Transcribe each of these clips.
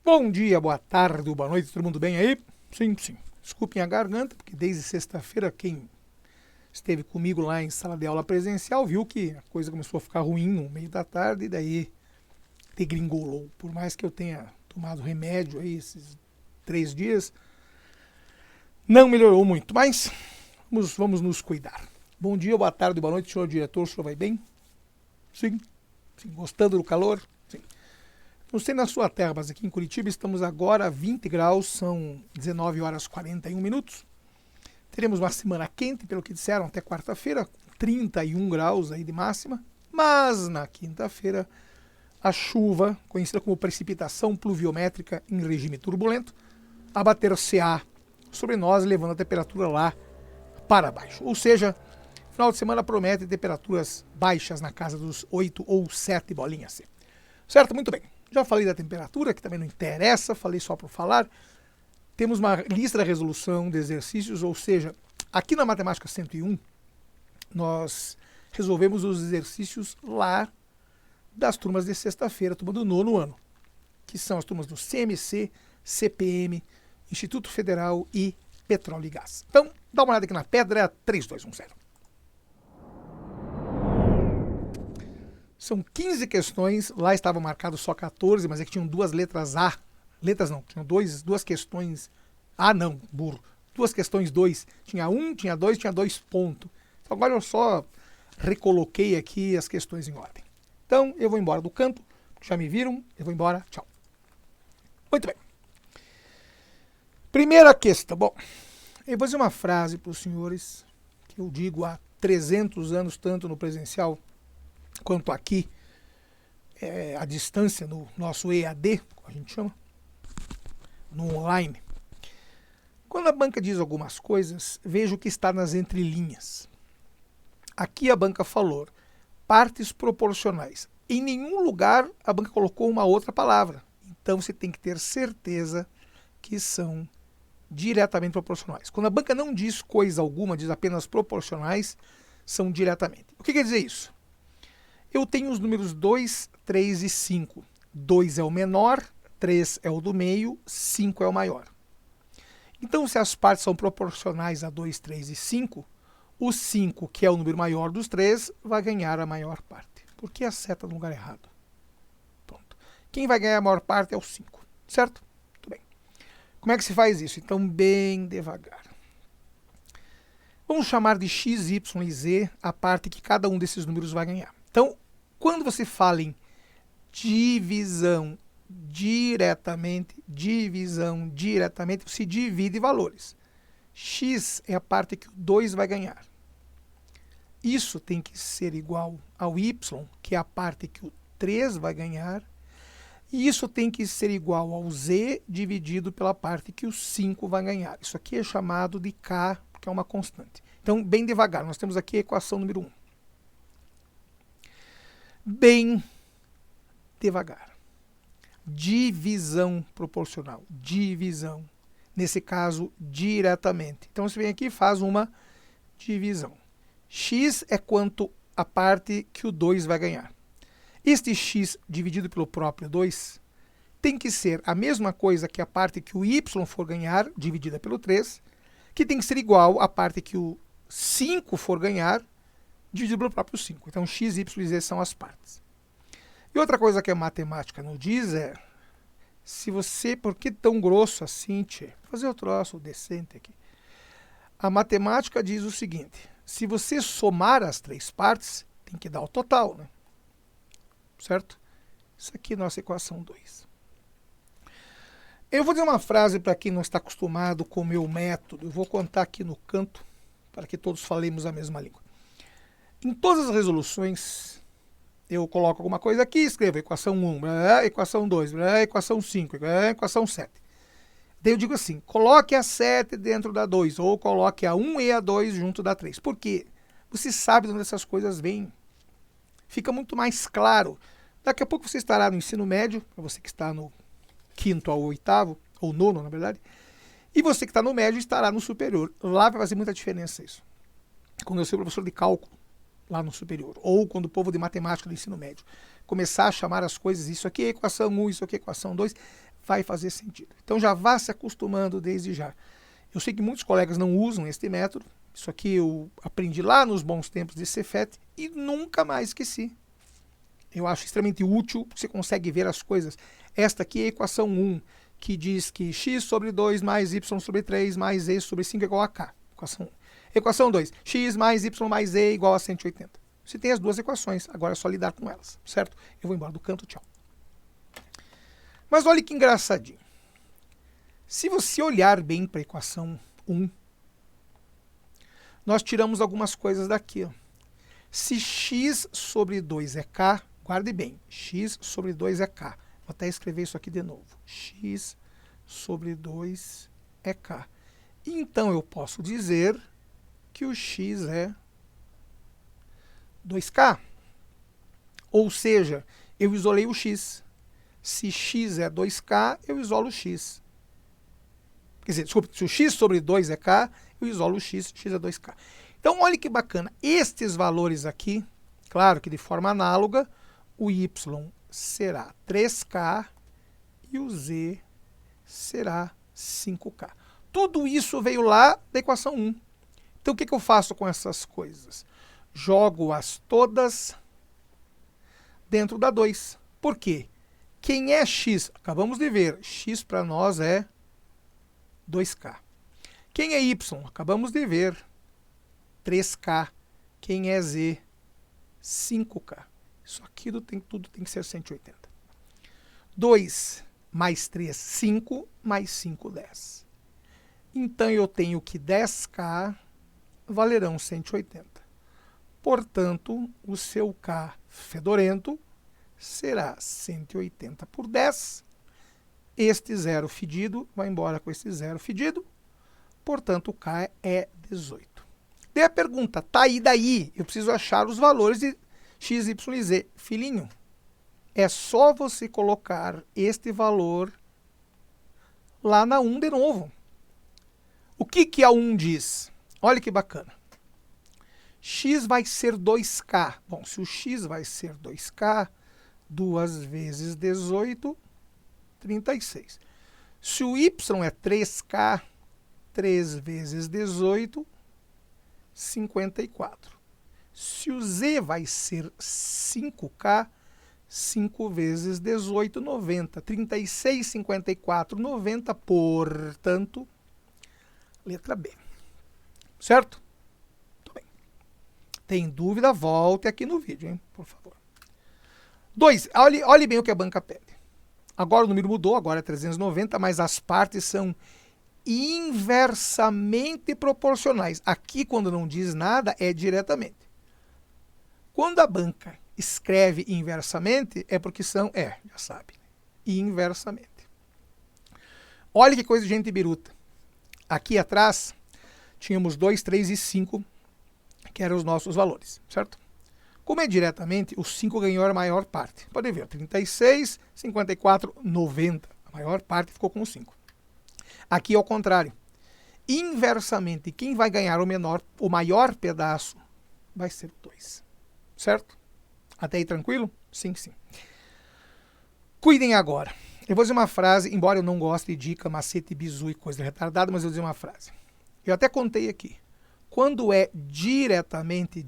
Bom dia, boa tarde, boa noite, todo mundo bem aí? Sim, sim. Desculpem a garganta, porque desde sexta-feira quem esteve comigo lá em sala de aula presencial viu que a coisa começou a ficar ruim no meio da tarde e daí degringolou. Por mais que eu tenha tomado remédio aí esses 3 dias, não melhorou muito, mas vamos nos cuidar. Bom dia, boa tarde, boa noite, senhor diretor, o senhor vai bem? Sim. Sim. Gostando do calor? Sim. Não sei na sua terra, mas aqui em Curitiba estamos agora a 20 graus, são 19 horas 41 minutos. Teremos uma semana quente, pelo que disseram, até quarta-feira, 31 graus aí de máxima. Mas na quinta-feira, a chuva, conhecida como precipitação pluviométrica em regime turbulento, abater-se-á sobre nós, levando a temperatura lá para baixo. Ou seja, final de semana promete temperaturas baixas na casa dos 8 ou 7 bolinhas C. Certo? Muito bem. Já falei da temperatura, que também não interessa, falei só por falar. Temos uma lista de resolução de exercícios, ou seja, aqui na Matemática 101, nós resolvemos os exercícios lá das turmas de sexta-feira, turma do nono ano, que são as turmas do CMC, CPM, Instituto Federal e Petróleo e Gás. Então, dá uma olhada aqui na pedra 3210. São 15 questões, lá estava marcado só 14, mas é que tinham duas letras A. Letras não, tinham duas questões. Ah, não, burro. Duas questões 2. Tinha 1, tinha 2, tinha 2 pontos. Então agora eu só recoloquei aqui as questões em ordem. Então eu vou embora do canto, já me viram, eu vou embora, tchau. Muito bem. Primeira questão. Bom, eu vou dizer uma frase para os senhores que eu digo há 300 anos, tanto no presencial quanto aqui, à distância, no nosso EAD, como a gente chama, no online. Quando a banca diz algumas coisas, veja o que está nas entrelinhas. Aqui a banca falou partes proporcionais. Em nenhum lugar a banca colocou uma outra palavra. Então você tem que ter certeza que são diretamente proporcionais. Quando a banca não diz coisa alguma, diz apenas proporcionais, são diretamente. O que quer dizer isso? Eu tenho os números 2, 3 e 5. 2 é o menor, 3 é o do meio, 5 é o maior. Então, se as partes são proporcionais a 2, 3 e 5, o 5, que é o número maior dos 3, vai ganhar a maior parte. Porque a seta no lugar errado. Pronto. Quem vai ganhar a maior parte é o 5, certo? Muito bem. Como é que se faz isso? Então, bem devagar. Vamos chamar de x, y e z a parte que cada um desses números vai ganhar. Então, quando você fala em divisão diretamente, você divide valores. X é a parte que o 2 vai ganhar. Isso tem que ser igual ao y, que é a parte que o 3 vai ganhar. E isso tem que ser igual ao z dividido pela parte que o 5 vai ganhar. Isso aqui é chamado de k, que é uma constante. Então, bem devagar, nós temos aqui a equação número 1. Bem devagar. Divisão proporcional. Divisão. Nesse caso, diretamente. Então, você vem aqui e faz uma divisão. X é quanto a parte que o 2 vai ganhar. Este x dividido pelo próprio 2 tem que ser a mesma coisa que a parte que o y for ganhar, dividida pelo 3, que tem que ser igual à parte que o 5 for ganhar, dividido pelo próprio 5. Então, x, y e z são as partes. E outra coisa que a matemática não diz é, se você, por que tão grosso assim, tchê? Vou fazer o troço decente aqui. A matemática diz o seguinte, se você somar as 3 partes, tem que dar o total, né? Certo? Isso aqui é a nossa equação 2. Eu vou dizer uma frase para quem não está acostumado com o meu método, eu vou contar aqui no canto, para que todos falemos a mesma língua. Em todas as resoluções, eu coloco alguma coisa aqui, escrevo equação 1, equação 2, equação 5, equação 7. Daí eu digo assim, coloque a 7 dentro da 2, ou coloque a 1 e a 2 junto da 3. Por quê? Você sabe de onde essas coisas vêm. Fica muito mais claro. Daqui a pouco você estará no ensino médio, para você que está no 5º ao 8º, ou 9º, na verdade, e você que está no médio estará no superior. Lá vai fazer muita diferença isso. Quando eu sou professor de cálculo, lá no superior, ou quando o povo de matemática do ensino médio começar a chamar as coisas, isso aqui é equação 1, isso aqui é equação 2, vai fazer sentido. Então já vá se acostumando desde já. Eu sei que muitos colegas não usam este método. Isso aqui eu aprendi lá nos bons tempos de Cefet e nunca mais esqueci. Eu acho extremamente útil, porque você consegue ver as coisas. Esta aqui é a equação 1, que diz que x sobre 2 mais y sobre 3 mais e sobre 5 é igual a k. Equação 1. Equação 2, x mais y mais e igual a 180. Você tem as duas equações, agora é só lidar com elas, certo? Eu vou embora do canto, tchau. Mas olha que engraçadinho. Se você olhar bem para a equação 1, nós tiramos algumas coisas daqui. Ó. Se x sobre 2 é k, guarde bem, x sobre 2 é k. Vou até escrever isso aqui de novo. X sobre 2 é k. Então eu posso dizer que o x é 2k. Ou seja, eu isolei o x. Se x é 2k, eu isolo o x. Quer dizer, desculpa, se o x sobre 2 é k, eu isolo o x, x é 2k. Então, olha que bacana. Estes valores aqui, claro que de forma análoga, o y será 3k e o z será 5k. Tudo isso veio lá da equação 1. Então, o que eu faço com essas coisas? Jogo-as todas dentro da 2. Por quê? Quem é x? Acabamos de ver. X para nós é 2k. Quem é y? Acabamos de ver. 3k. Quem é z? 5k. Isso aqui tudo tem que ser 180. 2 mais 3, 5, mais 5, 10. Então, eu tenho que 10k valerão 180. Portanto, o seu k fedorento será 180 por 10. Este zero fedido vai embora com esse zero fedido. Portanto, o k é 18. Daí a pergunta, tá aí daí? Eu preciso achar os valores de x, y e z. Filhinho, é só você colocar este valor lá na 1 de novo. O que a 1 diz? Olha que bacana. X vai ser 2k. Bom, se o x vai ser 2k, 2 vezes 18, 36. Se o y é 3k, 3 vezes 18, 54. Se o z vai ser 5k, 5 vezes 18, 90. 36, 54, 90, portanto, letra B. Certo? Muito bem. Tem dúvida? Volte aqui no vídeo, hein? Por favor. 2. Olhe bem o que a banca pede. Agora o número mudou, agora é 390, mas as partes são inversamente proporcionais. Aqui, quando não diz nada, é diretamente. Quando a banca escreve inversamente, é porque são, já sabe, inversamente. Olha que coisa de gente biruta. Aqui atrás, tínhamos 2, 3 e 5, que eram os nossos valores, certo? Como é diretamente, o 5 ganhou a maior parte. Pode ver, 36, 54, 90. A maior parte ficou com o 5. Aqui, ao contrário. Inversamente, quem vai ganhar o maior pedaço vai ser o 2. Certo? Até aí tranquilo? Sim, sim. Cuidem agora. Eu vou dizer uma frase, embora eu não goste de dica, macete, bizu e coisa retardada, mas eu vou dizer uma frase. Eu até contei aqui. Quando é diretamente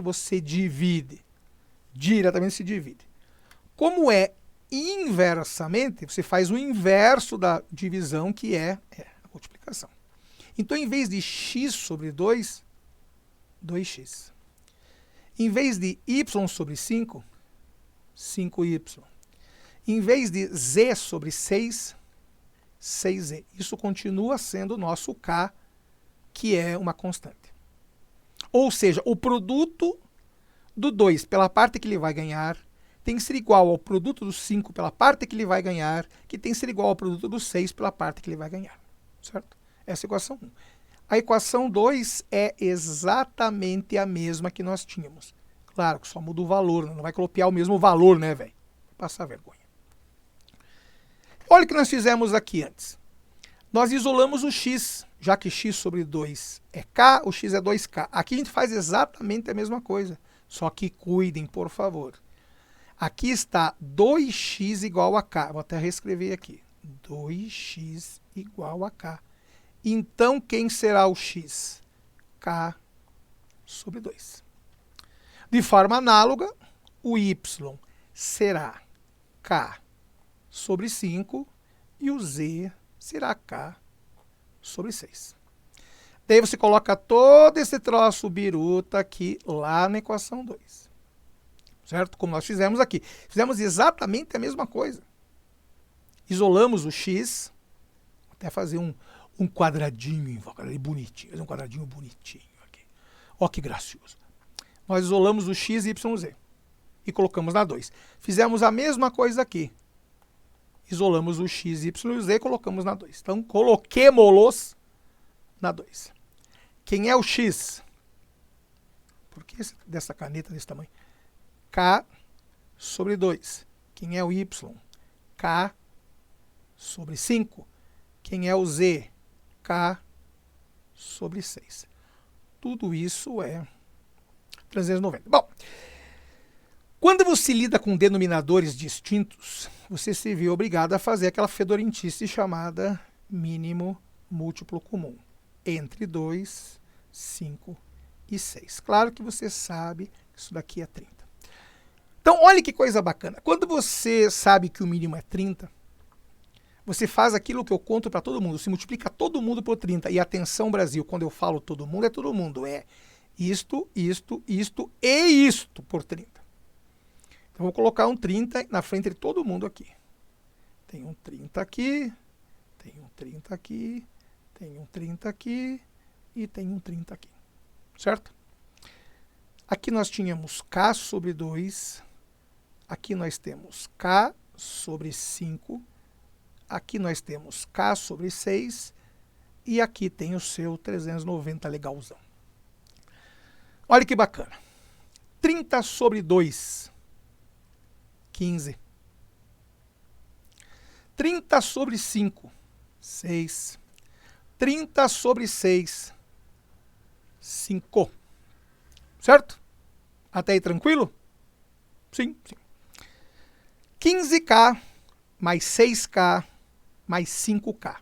você divide. Diretamente se divide. Como é inversamente, você faz o inverso da divisão, que é a multiplicação. Então, em vez de x sobre 2, 2x. Em vez de y sobre 5, 5y. Em vez de z sobre 6, 6z. Isso continua sendo o nosso k, que é uma constante. Ou seja, o produto do 2 pela parte que ele vai ganhar tem que ser igual ao produto do 5 pela parte que ele vai ganhar, que tem que ser igual ao produto do 6 pela parte que ele vai ganhar. Certo? Essa é a equação 1. A equação 2 é exatamente a mesma que nós tínhamos. Claro que só muda o valor, não vai copiar o mesmo valor, né, velho? Passar vergonha. Olha o que nós fizemos aqui antes. Nós isolamos o x, já que x sobre 2 é k, o x é 2k. Aqui a gente faz exatamente a mesma coisa, só que cuidem, por favor. Aqui está 2x igual a k. Vou até reescrever aqui. 2x igual a k. Então, quem será o x? K sobre 2. De forma análoga, o y será k sobre 5 e o z será k sobre 6. Daí você coloca todo esse troço biruta aqui lá na equação 2. Certo? Como nós fizemos aqui. Fizemos exatamente a mesma coisa. Isolamos o x, vou até fazer um quadradinho bonitinho, fazer um quadradinho bonitinho aqui. Ó que gracioso. Nós isolamos o x, y, z e colocamos na 2. Fizemos a mesma coisa aqui. Isolamos o x, y e z e colocamos na 2. Então, coloquemos-los na 2. Quem é o x? Por que dessa caneta desse tamanho? K sobre 2. Quem é o y? K sobre 5. Quem é o z? K sobre 6. Tudo isso é 390. Bom, quando você lida com denominadores distintos, você se vê obrigado a fazer aquela fedorentice chamada mínimo múltiplo comum entre 2, 5 e 6. Claro que você sabe que isso daqui é 30. Então, olha que coisa bacana. Quando você sabe que o mínimo é 30, você faz aquilo que eu conto para todo mundo. Você multiplica todo mundo por 30. E atenção, Brasil, quando eu falo todo mundo, é todo mundo. É isto, isto, isto e isto por 30. Então, vou colocar um 30 na frente de todo mundo aqui. Tem um 30 aqui, tem um 30 aqui, tem um 30 aqui e tem um 30 aqui. Certo? Aqui nós tínhamos k sobre 2. Aqui nós temos k sobre 5. Aqui nós temos k sobre 6. E aqui tem o seu 390 legalzão. Olha que bacana. 30 sobre 2, 15. 30 sobre 5, 6. 30 sobre 6, 5. Certo? Até aí tranquilo? Sim, sim. 15k mais 6k mais 5k.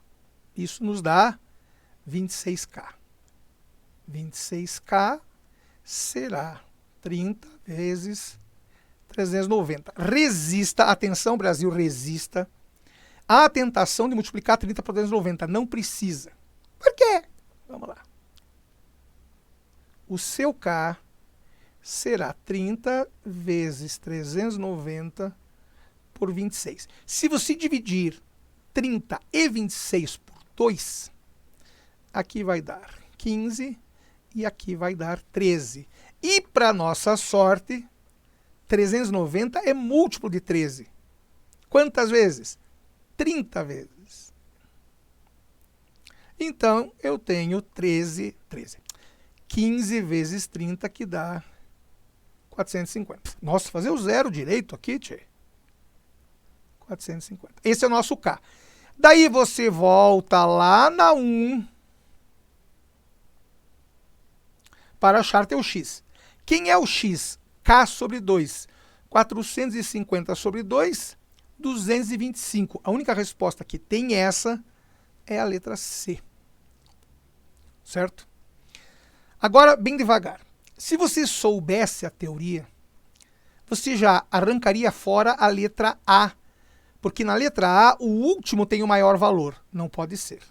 Isso nos dá 26k. 26k será 30 vezes 390. Resista, atenção Brasil, resista à tentação de multiplicar 30 por 390. Não precisa. Por quê? Vamos lá. O seu k será 30 vezes 390 por 26. Se você dividir 30 e 26 por 2, aqui vai dar 15 e aqui vai dar 13. E, para nossa sorte, 390 é múltiplo de 13. Quantas vezes? 30 vezes. Então, eu tenho 13. 15 vezes 30, que dá 450. Nossa, fazer o zero direito aqui, tchê. 450. Esse é o nosso K. Daí você volta lá na 1 para achar teu X. Quem é o X? K sobre 2. 450 sobre 2, 225. A única resposta que tem essa é a letra C. Certo? Agora, bem devagar. Se você soubesse a teoria, você já arrancaria fora a letra A. Porque na letra A, o último tem o maior valor. Não pode ser.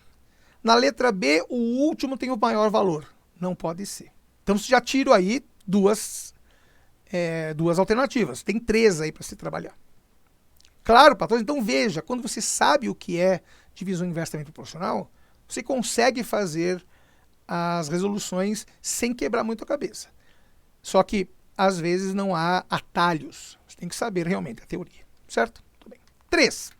Na letra B, o último tem o maior valor. Não pode ser. Então, você já tira aí duas alternativas. Tem 3 aí para se trabalhar. Claro, patrões, então veja, quando você sabe o que é divisão inversamente proporcional, você consegue fazer as resoluções sem quebrar muito a cabeça. Só que, às vezes, não há atalhos. Você tem que saber realmente a teoria. Certo? 3.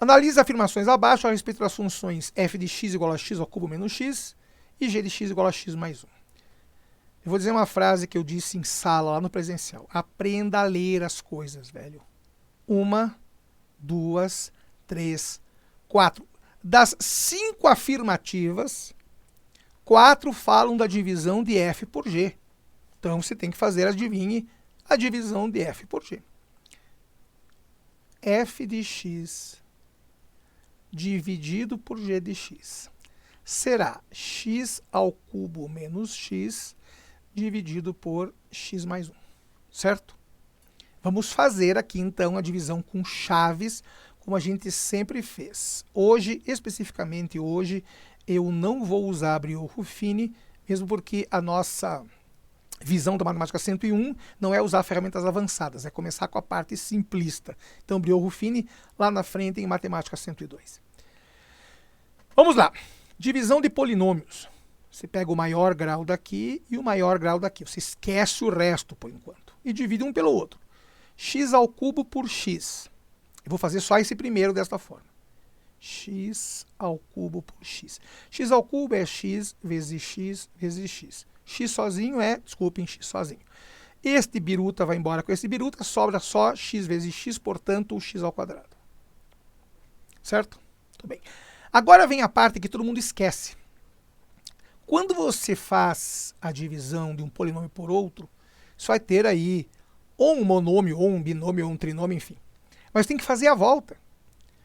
Analise afirmações abaixo a respeito das funções f de x igual a x ao cubo menos x e g de x igual a x mais 1. Eu vou dizer uma frase que eu disse em sala, lá no presencial. Aprenda a ler as coisas, velho. 1, 2, 3, 4. Das 5 afirmativas, 4 falam da divisão de f por g. Então, você tem que fazer, adivinhe, a divisão de f por g. F de x dividido por g de x será x ao cubo menos x dividido por x mais 1, certo? Vamos fazer aqui, então, a divisão com chaves, como a gente sempre fez. Hoje, especificamente hoje, eu não vou usar Briot-Ruffini, mesmo porque a nossa visão da matemática 101 não é usar ferramentas avançadas, é começar com a parte simplista. Então, Briot-Ruffini, lá na frente, em matemática 102. Vamos lá. Divisão de polinômios. Você pega o maior grau daqui e o maior grau daqui. Você esquece o resto, por enquanto. E divide um pelo outro. X ao cubo por x. Eu vou fazer só esse primeiro desta forma. X ao cubo por x. X ao cubo é x vezes x vezes x. X sozinho é, desculpem, x sozinho. Este biruta vai embora com esse biruta, sobra só x vezes x, portanto, o x ao quadrado. Certo? Tudo bem. Agora vem a parte que todo mundo esquece. Quando você faz a divisão de um polinômio por outro, você vai ter aí ou um monômio, ou um binômio, ou um trinômio, enfim. Mas tem que fazer a volta.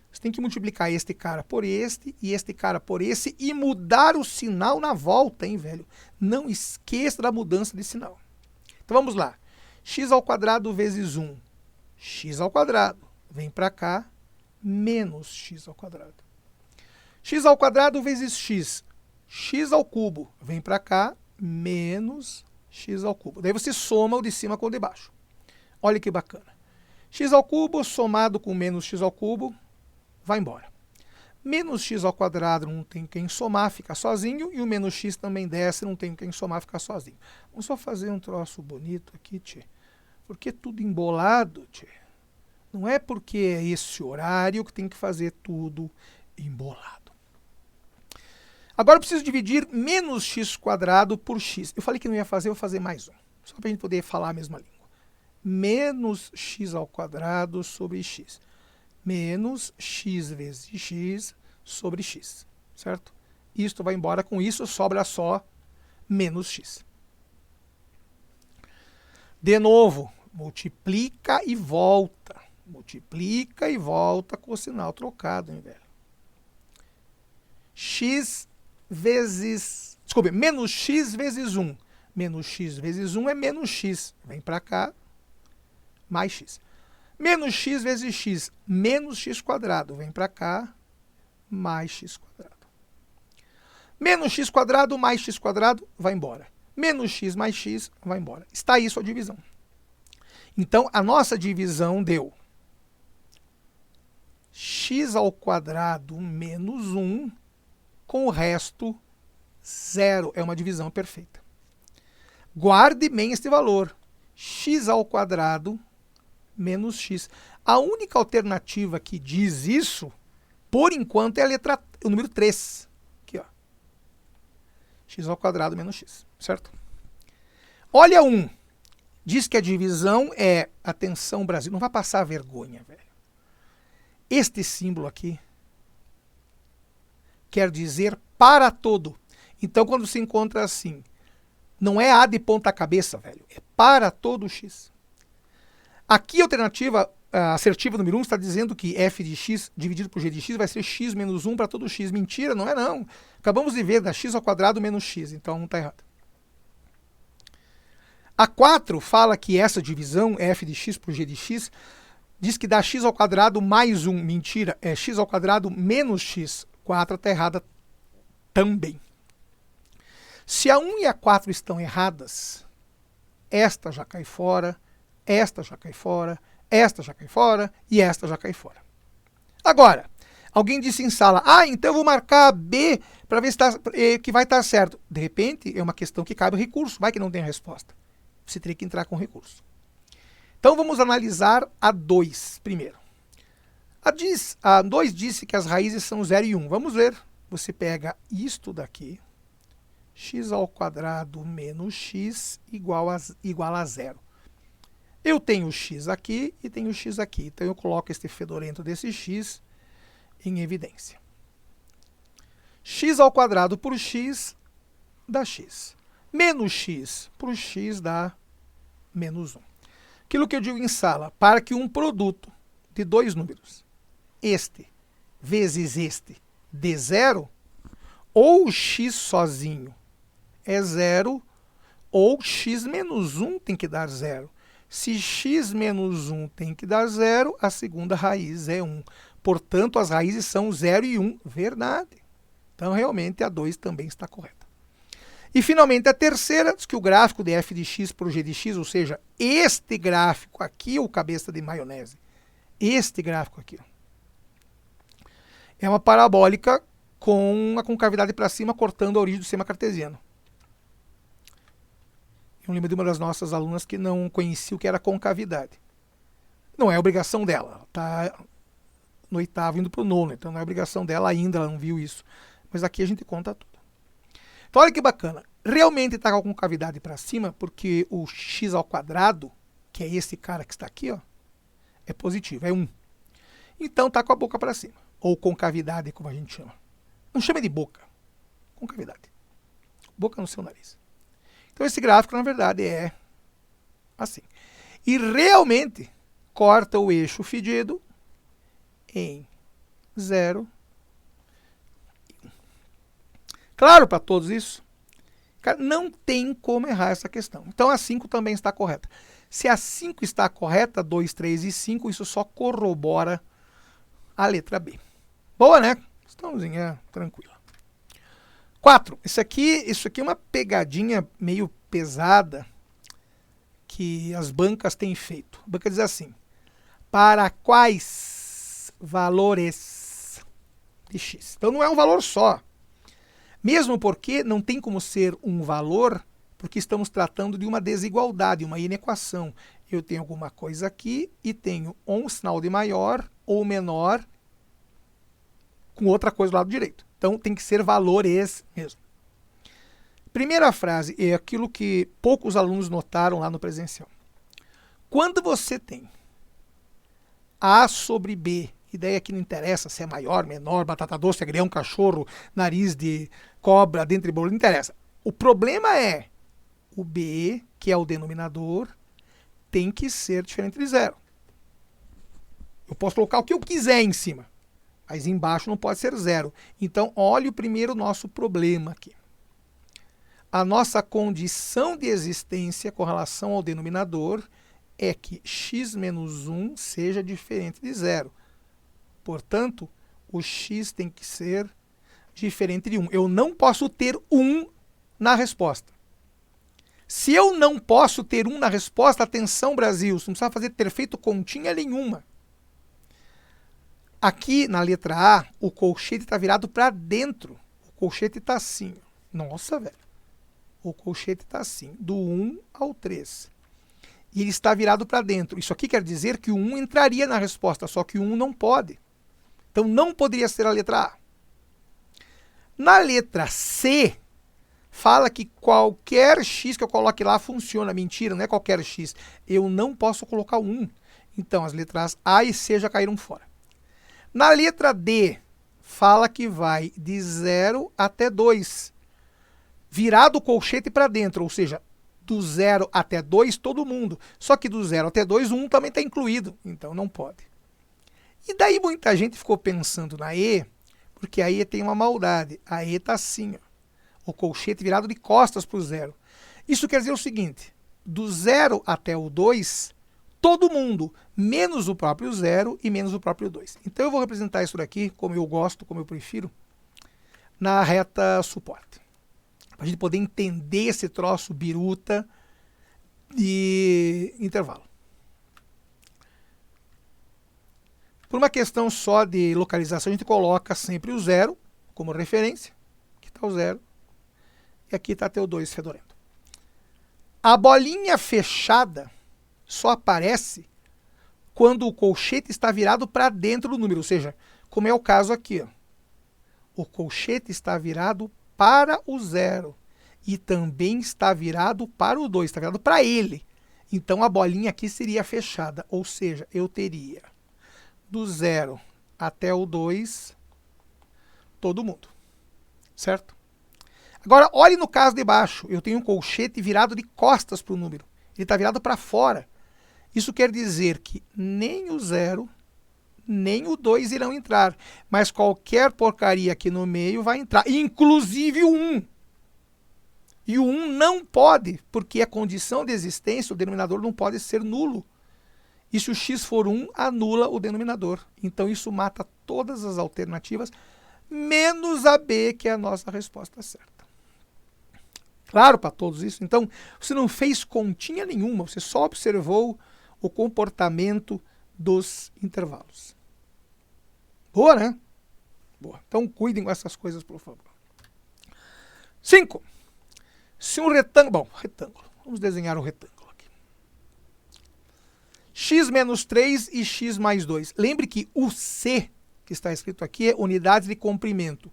Você tem que multiplicar este cara por este e este cara por esse e mudar o sinal na volta, hein, velho? Não esqueça da mudança de sinal. Então vamos lá. X ao quadrado vezes 1. X ao quadrado. Vem para cá, menos x ao quadrado. X ao quadrado vezes x. X ao cubo. Vem para cá, menos x ao cubo. Daí você soma o de cima com o de baixo. Olha que bacana. X ao cubo somado com menos x ao cubo, vai embora. Menos x ao quadrado não tem quem somar, fica sozinho. E o menos x também desce, não tem quem somar, fica sozinho. Vamos só fazer um troço bonito aqui, tchê. Porque é tudo embolado, tchê. Não é porque é esse horário que tem que fazer tudo embolado. Agora eu preciso dividir menos x quadrado por x. Eu falei que não ia fazer, eu vou fazer mais um. Só para a gente poder falar a mesma língua. Menos x ao quadrado sobre x. Menos x vezes x sobre x. Certo? Isto vai embora, com isso sobra só menos x. De novo, multiplica e volta. Multiplica e volta com o sinal trocado, hein, velho? X vezes... Desculpe, menos x vezes 1. Menos x vezes 1 é menos x. Vem para cá, mais x. Menos x vezes x, menos x quadrado. Vem para cá, mais x quadrado. Menos x quadrado mais x quadrado, vai embora. Menos x mais x, vai embora. Está aí sua divisão. Então, a nossa divisão deu x ao quadrado menos 1, com o resto, 0. É uma divisão perfeita. Guarde bem este valor. X ao quadrado menos x. A única alternativa que diz isso, por enquanto, é o número 3. Aqui, ó. X ao quadrado menos x, certo? Olha 1. Diz que a divisão é, atenção Brasil, não vai passar vergonha, velho. Este símbolo aqui quer dizer para todo. Então, quando se encontra assim, não é A de ponta cabeça, velho, é para todo x. Aqui a alternativa assertiva número 1 está dizendo que f de x dividido por g de x vai ser x menos 1 para todo x. Mentira, não é não. Acabamos de ver da x ao quadrado menos x, então não está errado. A 4 fala que essa divisão, f de x por g de x, diz que dá x ao quadrado mais 1. Mentira, é x ao quadrado menos x. 4 está errada também. Se a 1 e a 4 estão erradas, esta já cai fora, esta já cai fora, esta já cai fora e esta já cai fora. Agora, alguém disse em sala, então eu vou marcar B para ver se que vai estar certo. De repente, é uma questão que cabe o recurso, vai que não tem a resposta. Você teria que entrar com recurso. Então vamos analisar a 2 primeiro. A 2 disse que as raízes são 0 e 1. Vamos ver. Você pega isto daqui, x ao quadrado menos x igual a 0. Eu tenho x aqui e tenho x aqui. Então eu coloco este fedorento desse x em evidência. X ao quadrado por x dá x. Menos x por x dá menos 1. Aquilo que eu digo em sala, para que um produto de dois números, este vezes este, dê zero, ou x sozinho é zero, ou x menos 1 tem que dar zero. Se x menos 1 tem que dar zero, a segunda raiz é 1. Portanto, as raízes são 0 e 1. Verdade. Então, realmente, a 2 também está correta. E, finalmente, a terceira, diz que o gráfico de f de x por g de x, ou seja, este gráfico aqui, ou cabeça de maionese, este gráfico aqui, é uma parabólica com a concavidade para cima, cortando a origem do sistema cartesiano. Eu lembro de uma das nossas alunas que não conhecia o que era concavidade. Não é obrigação dela, ela está no oitavo indo para o nono, então não é obrigação dela ainda, ela não viu isso. Mas aqui a gente conta tudo. Então olha que bacana, realmente está com a concavidade para cima, porque o x ao quadrado, que é esse cara que está aqui, ó, é positivo, é 1. Então está com a boca para cima, ou concavidade, como a gente chama. Não chama de boca, concavidade. Boca no seu nariz. Então esse gráfico, na verdade, é assim. E realmente corta o eixo fedido em 0 e 1. Claro para todos isso? Cara, não tem como errar essa questão. Então a 5 também está correta. Se a 5 está correta, 2, 3 e 5, isso só corrobora a letra B. Boa, né? Questãozinha tranquila. 4. Isso aqui é uma pegadinha meio pesada que as bancas têm feito. A banca diz assim: para quais valores de x? Então não é um valor só. Mesmo porque não tem como ser um valor, porque estamos tratando de uma desigualdade, uma inequação. Eu tenho alguma coisa aqui e tenho um sinal de maior ou menor com outra coisa do lado direito. Então tem que ser valores mesmo. Primeira frase é aquilo que poucos alunos notaram lá no presencial. Quando você tem A sobre B, ideia que não interessa se é maior, menor, batata doce, agrião, cachorro, nariz de cobra, dentro de bolo, não interessa. O problema é o B, que é o denominador, tem que ser diferente de zero. Eu posso colocar o que eu quiser em cima, mas embaixo não pode ser zero. Então, olhe primeiro o nosso problema aqui. A nossa condição de existência com relação ao denominador é que x menos 1 seja diferente de zero. Portanto, o x tem que ser diferente de 1. Eu não posso ter 1 na resposta. Se eu não posso ter 1 na resposta, atenção Brasil, você não precisa ter feito continha nenhuma. Aqui na letra A, o colchete está virado para dentro. O colchete está assim. Nossa, velho. O colchete está assim, do 1 ao 3. E ele está virado para dentro. Isso aqui quer dizer que o 1 entraria na resposta, só que o 1 não pode. Então não poderia ser a letra A. Na letra C, fala que qualquer x que eu coloque lá funciona. Mentira, não é qualquer x. Eu não posso colocar o 1. Então as letras A e C já caíram fora. Na letra D, fala que vai de 0 até 2. Virado o colchete para dentro, ou seja, do 0 até 2, todo mundo. Só que do 0 até 2, o 1 também está incluído, então não pode. E daí muita gente ficou pensando na E, porque a E tem uma maldade. A E está assim, ó, o colchete virado de costas para o 0. Isso quer dizer o seguinte, do 0 até o 2, todo mundo, menos o próprio 0 e menos o próprio 2. Então eu vou representar isso daqui, como eu gosto, como eu prefiro, na reta suporte. Para a gente poder entender esse troço biruta de intervalo. Por uma questão só de localização, a gente coloca sempre o 0 como referência. Aqui está o 0. E aqui está teu 2 fedorento. A bolinha fechada só aparece quando o colchete está virado para dentro do número. Ou seja, como é o caso aqui. Ó. O colchete está virado para o 0 e também está virado para o 2, está virado para ele. Então a bolinha aqui seria fechada, ou seja, eu teria do 0 até o 2, todo mundo, certo? Agora, olhe no caso de baixo, eu tenho um colchete virado de costas para o número, ele está virado para fora. Isso quer dizer que nem o 0, nem o 2 irão entrar, mas qualquer porcaria aqui no meio vai entrar, inclusive o 1. E o 1 não pode, porque a condição de existência, o denominador não pode ser nulo. E se o x for 1, anula o denominador. Então isso mata todas as alternativas, menos a B, que é a nossa resposta certa. Claro para todos isso? Então, você não fez continha nenhuma, você só observou o comportamento dos intervalos. Boa, né? Boa. Então, cuidem com essas coisas, por favor. 5. Se um retângulo... Bom, retângulo. Vamos desenhar um retângulo aqui. X menos 3 e x mais 2. Lembre que o C, que está escrito aqui, é unidade de comprimento.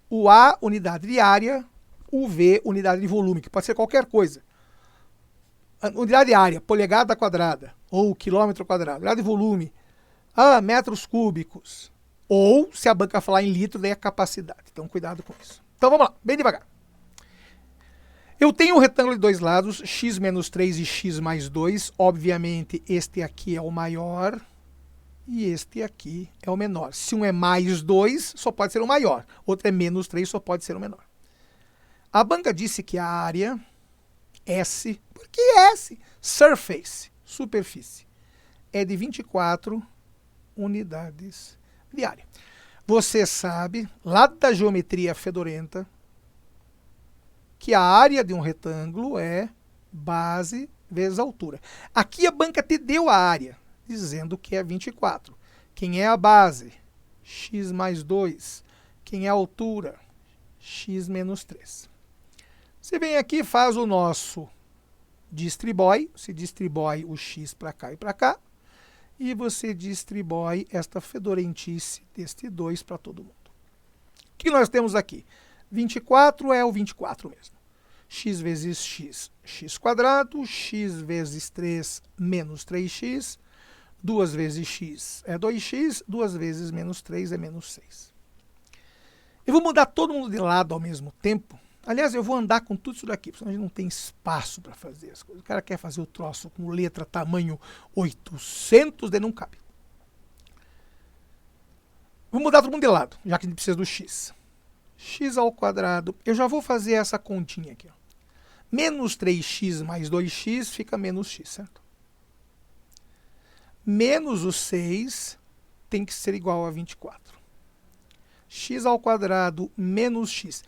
O A, unidade de área. O V, unidade de volume, que pode ser qualquer coisa. Unidade de área, polegada quadrada, ou quilômetro quadrado. Unidade de volume, metros cúbicos. Ou, se a banca falar em litro, daí é capacidade. Então, cuidado com isso. Então, vamos lá, bem devagar. Eu tenho um retângulo de dois lados, x menos 3 e x mais 2. Obviamente, este aqui é o maior e este aqui é o menor. Se um é mais 2, só pode ser o maior. Outro é menos 3, só pode ser o menor. A banca disse que a área S, por que S? Surface, superfície, é de 24 unidades de área. Você sabe, lá da geometria fedorenta, que a área de um retângulo é base vezes altura. Aqui a banca te deu a área, dizendo que é 24. Quem é a base? X mais 2. Quem é a altura? X menos 3. Você vem aqui e faz o nosso distribói, se distribui o x para cá e para cá, e você distribui esta fedorentice deste 2 para todo mundo. O que nós temos aqui? 24 é o 24 mesmo. X vezes x, x quadrado, x vezes 3 menos 3x, 2 vezes x é 2x, 2 vezes menos 3 é menos 6. Eu vou mudar todo mundo de lado ao mesmo tempo. Aliás, eu vou andar com tudo isso daqui, porque a gente não tem espaço para fazer as coisas. O cara quer fazer o troço com letra tamanho 800, daí não cabe. Vou mudar todo mundo de lado, já que a gente precisa do x. X ao quadrado, eu já vou fazer essa continha aqui. Ó. Menos 3x mais 2x fica menos x, certo? Menos o 6 tem que ser igual a 24. X ao quadrado menos x.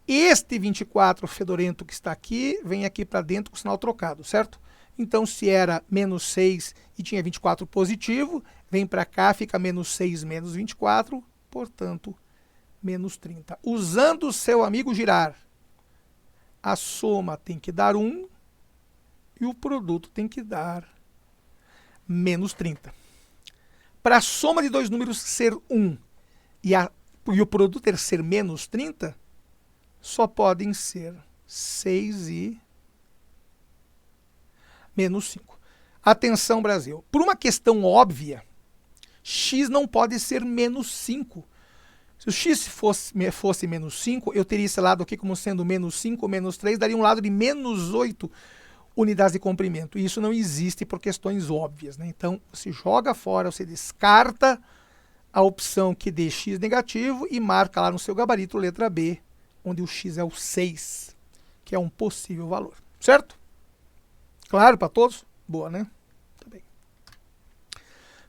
Este 24 fedorento que está aqui, vem aqui para dentro com o sinal trocado, certo? Então, se era menos 6 e tinha 24 positivo, vem para cá, fica menos 6 menos 24, portanto, menos 30. Usando o seu amigo girar, a soma tem que dar 1 e o produto tem que dar menos 30. Para a soma de dois números ser 1 e o produto ter ser menos 30, só podem ser 6 e menos 5. Atenção, Brasil. Por uma questão óbvia, x não pode ser menos 5. Se o x fosse menos 5, eu teria esse lado aqui como sendo menos 5, menos 3, daria um lado de menos 8 unidades de comprimento. E isso não existe por questões óbvias, né? Então, se joga fora, você descarta a opção que dê x negativo e marca lá no seu gabarito letra B, onde o x é o 6, que é um possível valor. Certo? Claro para todos? Boa, né? Tá bem.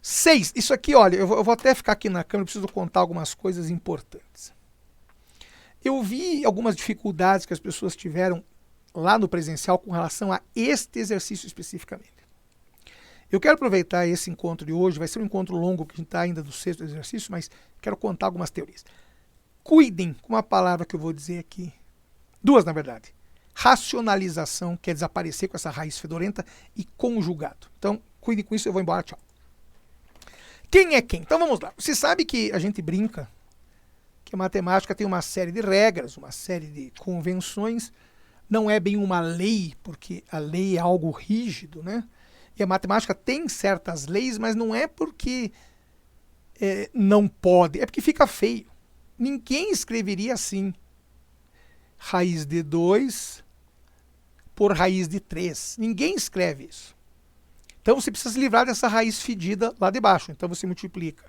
6. Isso aqui, olha, eu vou até ficar aqui na câmera, preciso contar algumas coisas importantes. Eu vi algumas dificuldades que as pessoas tiveram lá no presencial com relação a este exercício especificamente. Eu quero aproveitar esse encontro de hoje, vai ser um encontro longo, que a gente está ainda do sexto exercício, mas quero contar algumas teorias. Cuidem com uma palavra que eu vou dizer aqui. Duas, na verdade. Racionalização, que é desaparecer com essa raiz fedorenta, e conjugado. Então, cuidem com isso, eu vou embora, tchau. Quem é quem? Então vamos lá. Você sabe que a gente brinca que a matemática tem uma série de regras, uma série de convenções. Não é bem uma lei, porque a lei é algo rígido, né? E a matemática tem certas leis, mas não é porque não pode, é porque fica feio. Ninguém escreveria assim. Raiz de 2 por raiz de 3. Ninguém escreve isso. Então você precisa se livrar dessa raiz fedida lá de baixo. Então você multiplica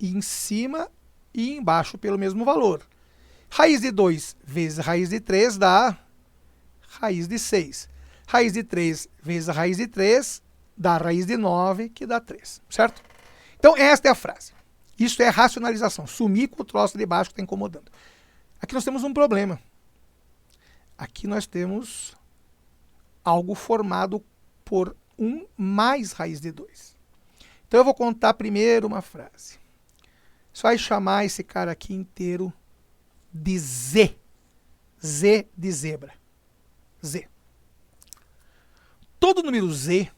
em cima e embaixo pelo mesmo valor. Raiz de 2 vezes raiz de 3 dá raiz de 6. Raiz de 3 vezes a raiz de 3 dá raiz de 9, que dá 3, certo? Então esta é a frase. Isso é racionalização. Sumir com o troço de baixo que está incomodando. Aqui nós temos um problema. Aqui nós temos algo formado por 1 mais raiz de 2. Então eu vou contar primeiro uma frase. Você vai chamar esse cara aqui inteiro de Z. Z de zebra. Z. Todo número Z,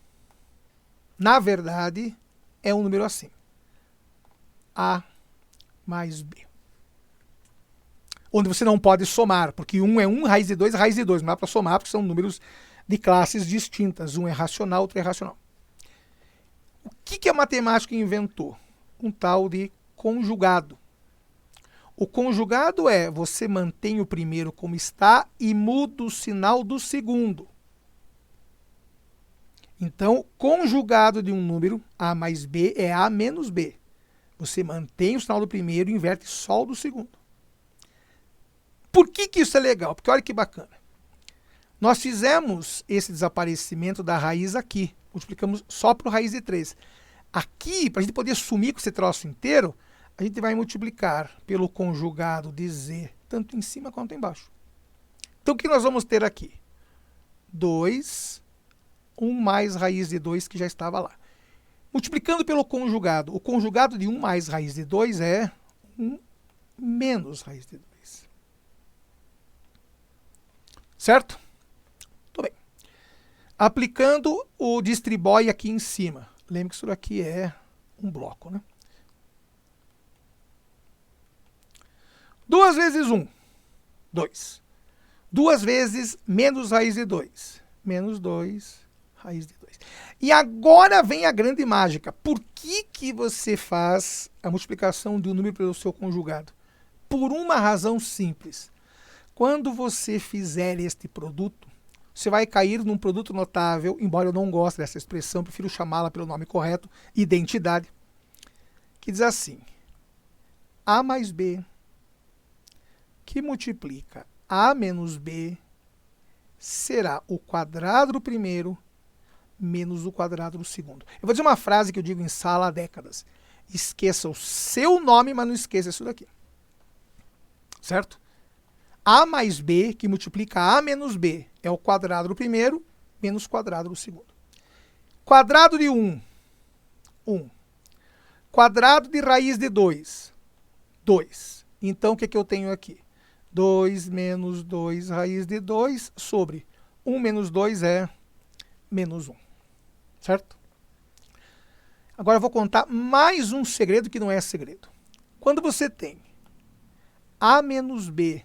na verdade, é um número assim. A mais B. Onde você não pode somar, porque 1 é 1, raiz de 2 é raiz de 2. Não dá para somar, porque são números de classes distintas. Um é racional, outro é irracional. O que a matemática inventou? Um tal de conjugado. O conjugado é, você mantém o primeiro como está e muda o sinal do segundo. Então, conjugado de um número, A mais B, é A menos B. Você mantém o sinal do primeiro e inverte só o do segundo. Por que isso é legal? Porque olha que bacana. Nós fizemos esse desaparecimento da raiz aqui. Multiplicamos só para o raiz de 3. Aqui, para a gente poder sumir com esse troço inteiro, a gente vai multiplicar pelo conjugado de Z, tanto em cima quanto embaixo. Então, o que nós vamos ter aqui? 2, 1 mais raiz de 2, que já estava lá. Multiplicando pelo conjugado, o conjugado de 1 mais raiz de 2 é 1 menos raiz de 2. Certo? Muito bem. Aplicando o distribói aqui em cima. Lembre que isso daqui é um bloco, né? 2 vezes 1, 2. 2 vezes menos raiz de 2. Menos 2, raiz de 2. E agora vem a grande mágica. Por que você faz a multiplicação de um número pelo seu conjugado? Por uma razão simples. Quando você fizer este produto, você vai cair num produto notável, embora eu não goste dessa expressão, prefiro chamá-la pelo nome correto, identidade, que diz assim: A mais B, que multiplica A menos B, será o quadrado do primeiro menos o quadrado do segundo. Eu vou dizer uma frase que eu digo em sala há décadas. Esqueça o seu nome, mas não esqueça isso daqui. Certo? A mais B, que multiplica A menos B, é o quadrado do primeiro menos o quadrado do segundo. Quadrado de 1, 1. Quadrado de raiz de 2, 2. Então, o que eu tenho aqui? 2 menos 2 raiz de 2 sobre 1 menos 2 é menos 1. Certo? Agora eu vou contar mais um segredo que não é segredo. Quando você tem A menos B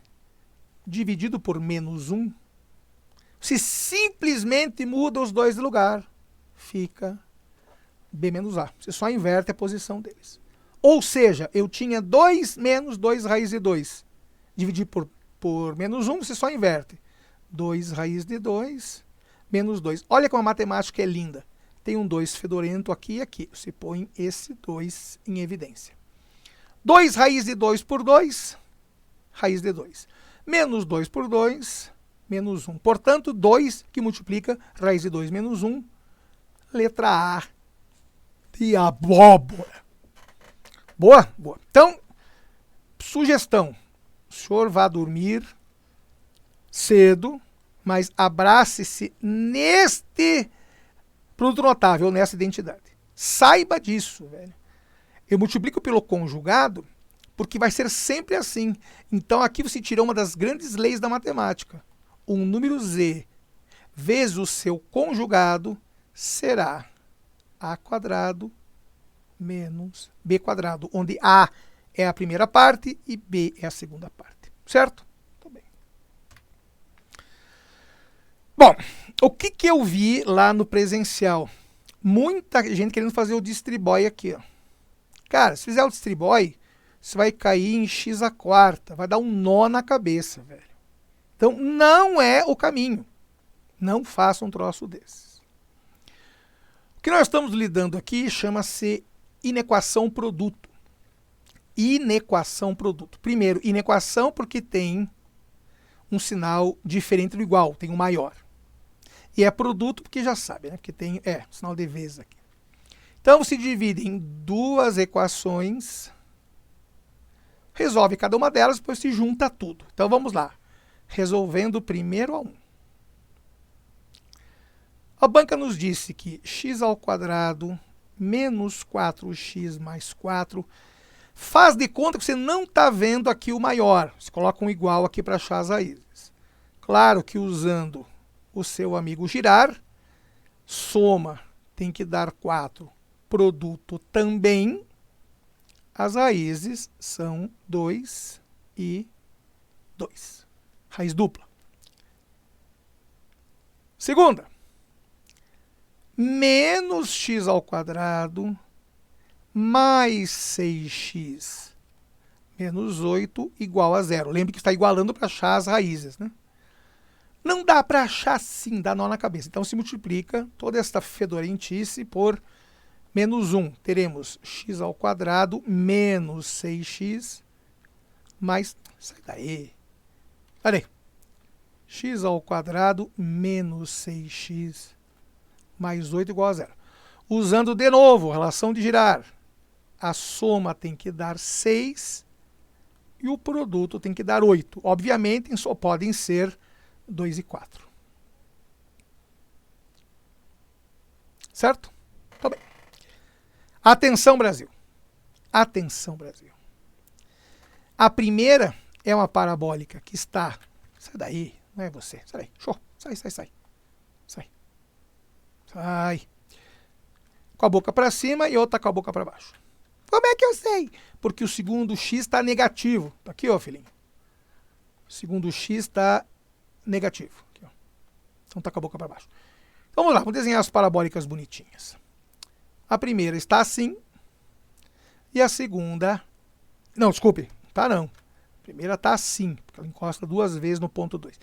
dividido por menos 1, você simplesmente muda os dois de lugar. Fica B menos A. Você só inverte a posição deles. Ou seja, eu tinha 2 menos 2 raiz de 2. Dividir por menos 1, você só inverte. 2 raiz de 2 menos 2. Olha como a matemática é linda. Tem um 2 fedorento aqui e aqui. Você põe esse 2 em evidência. 2 raiz de 2 por 2, raiz de 2. Menos 2 por 2, menos 1. Portanto, 2 que multiplica raiz de 2 menos 1, letra A de abóbora. Boa? Boa. Então, sugestão. O senhor vá dormir cedo, mas abrace-se neste produto notável, nessa identidade. Saiba disso, velho. Eu multiplico pelo conjugado porque vai ser sempre assim. Então aqui você tirou uma das grandes leis da matemática. Um número Z vezes o seu conjugado será A quadrado menos B quadrado, onde A é a primeira parte e B é a segunda parte. Certo? Muito bem. Bom, o que eu vi lá no presencial? Muita gente querendo fazer o distribói aqui, ó. Cara, se fizer o distribói, você vai cair em x à quarta, vai dar um nó na cabeça, velho. Então, não é o caminho. Não faça um troço desses. que nós estamos lidando aqui chama-se inequação produto. Inequação produto. Primeiro, inequação porque tem um sinal diferente do igual, tem um maior. E é produto porque já sabe, né? Porque tem sinal de vezes aqui. Então se divide em duas equações, resolve cada uma delas, depois se junta tudo. Então vamos lá, resolvendo primeiro a 1. A banca nos disse que x² menos 4x mais 4, faz de conta que você não está vendo aqui o maior. Você coloca um igual aqui para achar as raízes. Claro que usando o seu amigo girar, soma tem que dar 4, produto também, as raízes são 2 e 2. Raiz dupla. Segunda, menos x² mais 6x menos 8 igual a 0. Lembre que está igualando para achar as raízes, né? Não dá para achar assim, dá nó na cabeça. Então se multiplica toda esta fedorentice por menos 1. Teremos x² menos 6x mais... Sai daí. Olha aí. x² menos 6x mais 8 igual a 0. Usando de novo a relação de girar, a soma tem que dar 6 e o produto tem que dar 8. Obviamente, só podem ser 2 e 4. Certo? Tá bem. Atenção, Brasil. Atenção, Brasil. A primeira é uma parabólica que está... Sai daí, não é você. Sai daí. Show. Sai, sai, sai. Sai. Sai. Com a boca para cima e outra com a boca para baixo. Como é que eu sei? Porque o segundo x está negativo. Tá aqui, ó, filhinho. O segundo x está negativo. Aqui, ó. Então tá com a boca para baixo. Então, vamos lá, vamos desenhar as parabólicas bonitinhas. A primeira está assim. E a segunda... Não, desculpe. Tá não. A primeira está assim, porque ela encosta 2 vezes no ponto 2.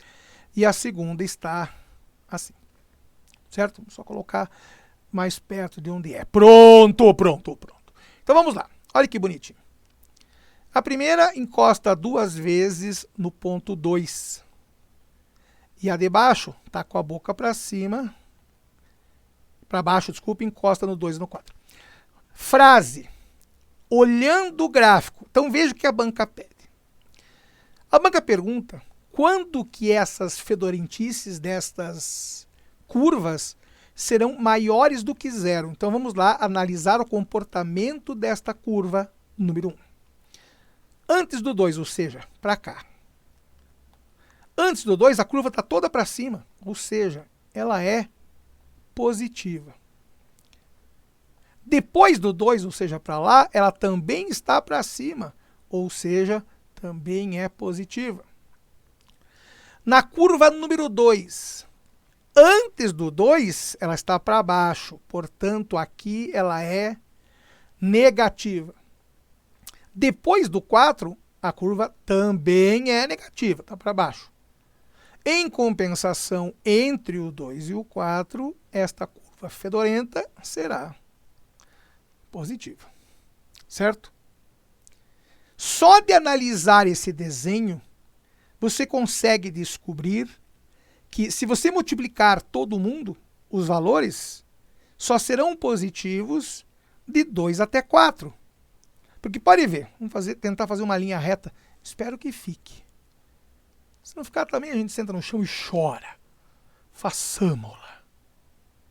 E a segunda está assim. Certo? Vamos só colocar mais perto de onde é. Pronto, pronto, pronto. Então vamos lá. Olha que bonitinho. A primeira encosta 2 vezes no ponto 2. E a de baixo está com a boca para cima. Para baixo, desculpa, encosta no 2 e no 4. Frase. Olhando o gráfico. Então veja o que a banca pede. A banca pergunta quando que essas fedorentices destas curvas serão maiores do que 0. Então vamos lá analisar o comportamento desta curva número 1. Antes do 2, ou seja, para cá. Antes do 2, a curva está toda para cima, ou seja, ela é positiva. Depois do 2, ou seja, para lá, ela também está para cima, ou seja, também é positiva. Na curva número 2, antes do 2, ela está para baixo, portanto, aqui ela é negativa. Depois do 4, a curva também é negativa, está para baixo. Em compensação, entre o 2 e o 4, esta curva fedorenta será positiva. Certo? Só de analisar esse desenho, você consegue descobrir que se você multiplicar todo mundo, os valores só serão positivos de 2 até 4. Porque pode ver, vamos tentar fazer uma linha reta. Espero que fique. Se não ficar também, a gente senta no chão e chora. Façamo-la.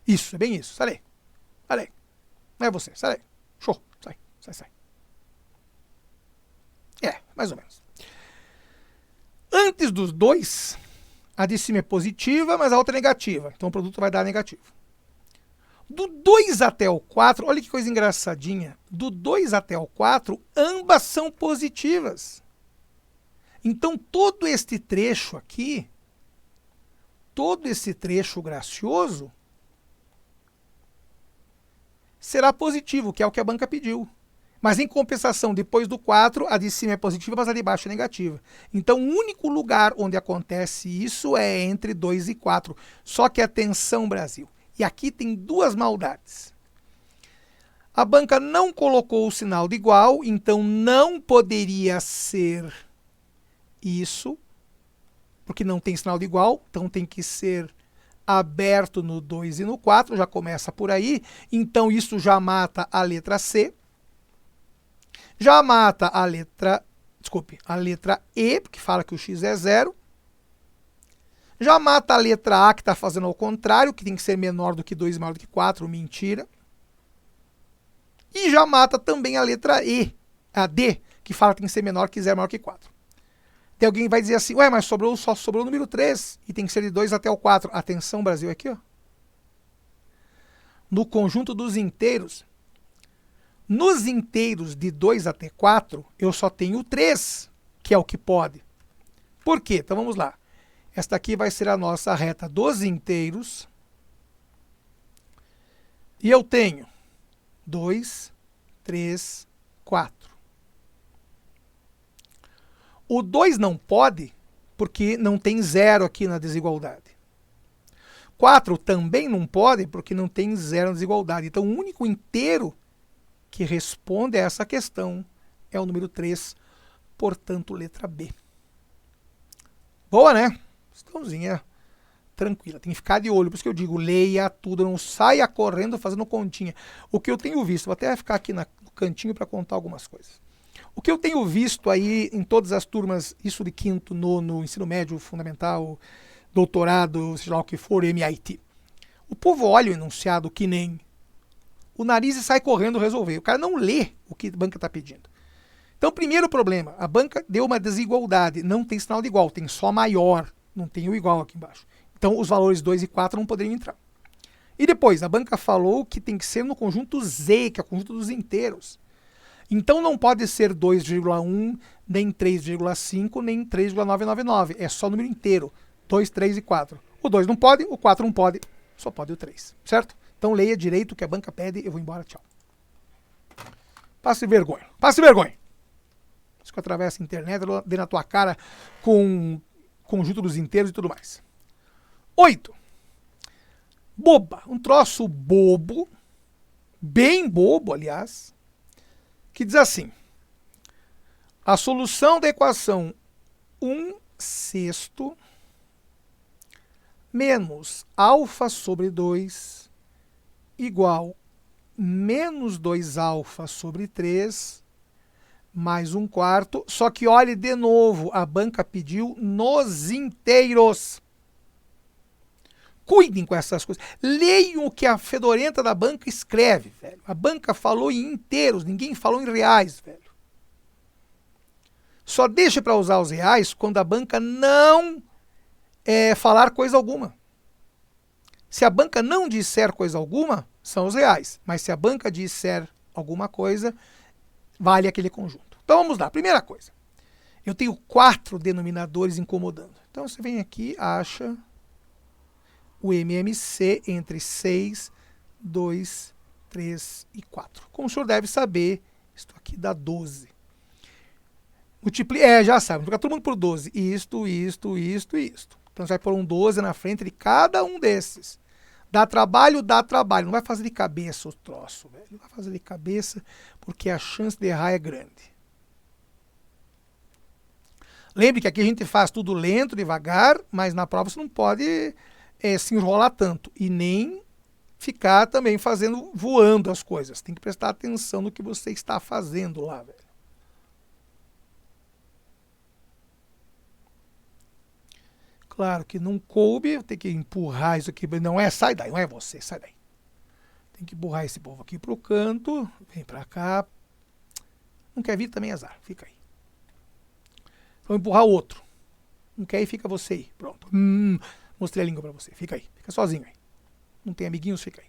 Isso, é bem isso. Sai daí. Sai daí. Não é você. Sai daí. Show. Sai, sai, sai. É, mais ou menos. Antes dos 2, a de cima é positiva, mas a outra é negativa. Então o produto vai dar negativo. Do 2 até o 4, olha que coisa engraçadinha. Do 2 até o 4, ambas são positivas. Então todo este trecho aqui, todo esse trecho gracioso, será positivo, que é o que a banca pediu. Mas em compensação, depois do 4, a de cima é positiva, mas a de baixo é negativa. Então o único lugar onde acontece isso é entre 2 e 4. Só que atenção, Brasil. E aqui tem duas maldades. A banca não colocou o sinal de igual, então não poderia ser isso, porque não tem sinal de igual, então tem que ser aberto no 2 e no 4, já começa por aí, então isso já mata a letra C, já mata a letra E, porque fala que o x é 0, já mata a letra A, que está fazendo ao contrário, que tem que ser menor do que 2 e maior do que 4, mentira, e já mata também a letra E, a D, que fala que tem que ser menor que 0 maior que 4. Tem alguém que vai dizer assim, ué, mas só sobrou o número 3 e tem que ser de 2 até o 4. Atenção, Brasil, aqui, ó. No conjunto dos inteiros, nos inteiros de 2 até 4, eu só tenho 3, que é o que pode. Por quê? Então vamos lá. Esta aqui vai ser a nossa reta dos inteiros. E eu tenho 2, 3, 4. O 2 não pode, porque não tem 0 aqui na desigualdade. 4 também não pode, porque não tem 0 na desigualdade. Então, o único inteiro que responde a essa questão é o número 3, portanto, letra B. Boa, né? Questãozinha tranquila. Tem que ficar de olho, por isso que eu digo, leia tudo, não saia correndo fazendo continha. O que eu tenho visto, vou até ficar aqui no cantinho para contar algumas coisas. O que eu tenho visto aí em todas as turmas, isso de quinto, nono, ensino médio, fundamental, doutorado, seja lá o que for, MIT. O povo olha o enunciado que nem o nariz e sai correndo resolver. O cara não lê o que a banca está pedindo. Então, primeiro problema, a banca deu uma desigualdade, não tem sinal de igual, tem só maior, não tem o igual aqui embaixo. Então, os valores 2 e 4 não poderiam entrar. E depois, a banca falou que tem que ser no conjunto Z, que é o conjunto dos inteiros. Então não pode ser 2,1, nem 3,5, nem 3,999. É só número inteiro. 2, 3 e 4. O 2 não pode, o 4 não pode, só pode o 3. Certo? Então leia direito o que a banca pede. Eu vou embora, tchau. Passe vergonha. Passe vergonha. Isso que eu atravesso a internet, eu dei na tua cara com conjunto dos inteiros e tudo mais. 8. Boba. Um troço bobo. Bem bobo, aliás. Que diz assim, a solução da equação 1/6 menos alfa sobre 2 igual menos 2 alfa sobre 3 mais 1/4. Só que olhe de novo, a banca pediu nos inteiros. Cuidem com essas coisas. Leiam o que a fedorenta da banca escreve, velho. A banca falou em inteiros, ninguém falou em reais, velho. Só deixe para usar os reais quando a banca não falar coisa alguma. Se a banca não disser coisa alguma, são os reais. Mas se a banca disser alguma coisa, vale aquele conjunto. Então vamos lá. Primeira coisa. Eu tenho 4 denominadores incomodando. Então você vem aqui, acha o MMC entre 6, 2, 3 e 4. Como o senhor deve saber, isso aqui dá 12. Já sabe, multiplica todo mundo por 12. Isto. Então você vai pôr um 12 na frente de cada um desses. Dá trabalho. Não vai fazer de cabeça o troço, velho. Não vai fazer de cabeça, porque a chance de errar é grande. Lembre que aqui a gente faz tudo lento, devagar, mas na prova você não pode se enrolar tanto e nem ficar também voando as coisas. Tem que prestar atenção no que você está fazendo lá, velho. Claro que não coube, eu tenho que empurrar isso aqui. Não é, sai daí, não é você, sai daí. Tem que empurrar esse povo aqui pro canto, vem pra cá. Não quer vir também, azar, fica aí. Vou empurrar o outro. Não quer ir, fica você aí, pronto. Mostrei a língua pra você. Fica aí. Fica sozinho aí. Não tem amiguinhos? Fica aí.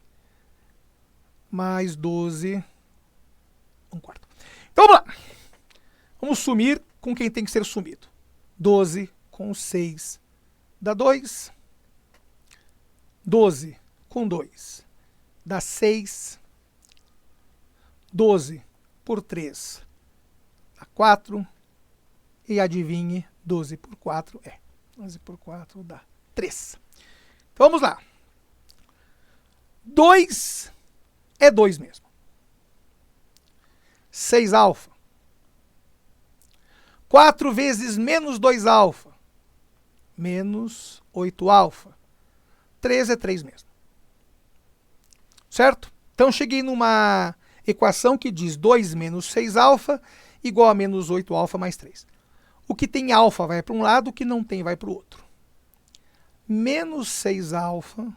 Mais 12. 1/4. Então vamos lá. Vamos sumir com quem tem que ser sumido. 12 com 6 dá 2. 12 com 2 dá 6. 12 por 3 dá 4. E adivinhe, 12 por 4 é. 12 por 4 dá 3. Então vamos lá. 2 é 2 mesmo. 6α. 4 vezes menos 2α, menos 8α. 3 é 3 mesmo. Certo? Então, cheguei numa equação que diz 2 menos 6α igual a menos 8α mais 3. O que tem alfa vai para um lado, o que não tem vai para o outro. Menos 6α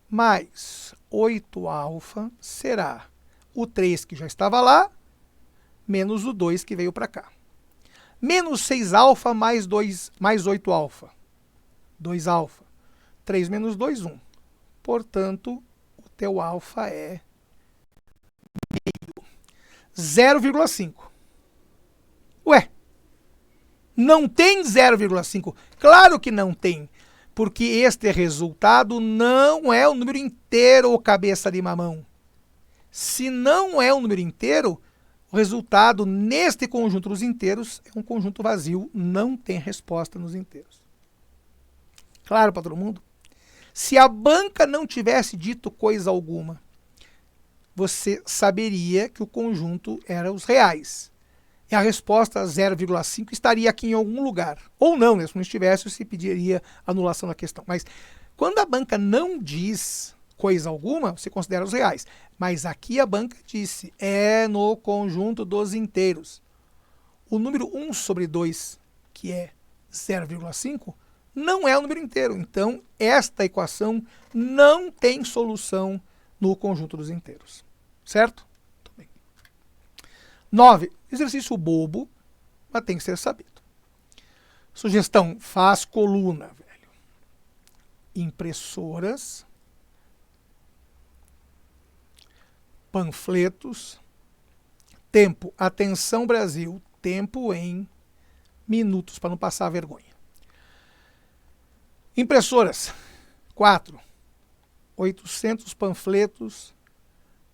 mais 8α será o 3 que já estava lá, menos o 2 que veio para cá. Menos 6α mais 8α. 2α. 3 menos 2, 1. Portanto, o teu alfa é 0,5. Ué, não tem 0,5? Claro que não tem, porque este resultado não é um número inteiro ou cabeça de mamão. Se não é um número inteiro, o resultado neste conjunto dos inteiros é um conjunto vazio, não tem resposta nos inteiros. Claro para todo mundo? Se a banca não tivesse dito coisa alguma, você saberia que o conjunto era os reais. E a resposta 0,5 estaria aqui em algum lugar. Ou não, né? Se não estivesse, você pediria anulação da questão. Mas quando a banca não diz coisa alguma, você considera os reais. Mas aqui a banca disse, é no conjunto dos inteiros. O número 1 sobre 2, que é 0,5, não é o número inteiro. Então, esta equação não tem solução no conjunto dos inteiros. Certo? 9. Exercício bobo, mas tem que ser sabido. Sugestão, faz coluna, velho. Impressoras, panfletos, tempo, atenção Brasil, tempo em minutos, para não passar vergonha. Impressoras, 4. 800 panfletos,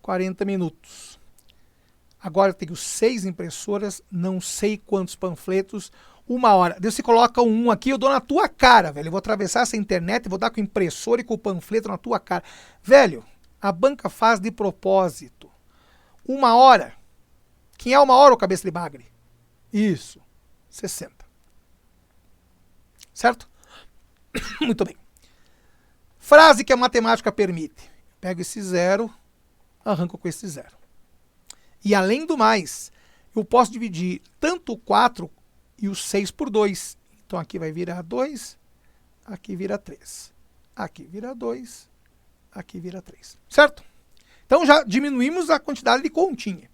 40 minutos. Agora eu tenho 6 impressoras, não sei quantos panfletos, 1 hora. Daí você coloca um aqui, eu dou na tua cara, velho. Eu vou atravessar essa internet e vou dar com a impressora e com o panfleto na tua cara. Velho, a banca faz de propósito. 1 hora. Quem é 1 hora, o cabeça de bagre? Isso, 60. Certo? Muito bem. Frase que a matemática permite. Pego esse 0, arranco com esse 0. E além do mais, eu posso dividir tanto o 4 e o 6 por 2. Então aqui vai virar 2, aqui vira 3. Aqui vira 2, aqui vira 3. Certo? Então já diminuímos a quantidade de continha.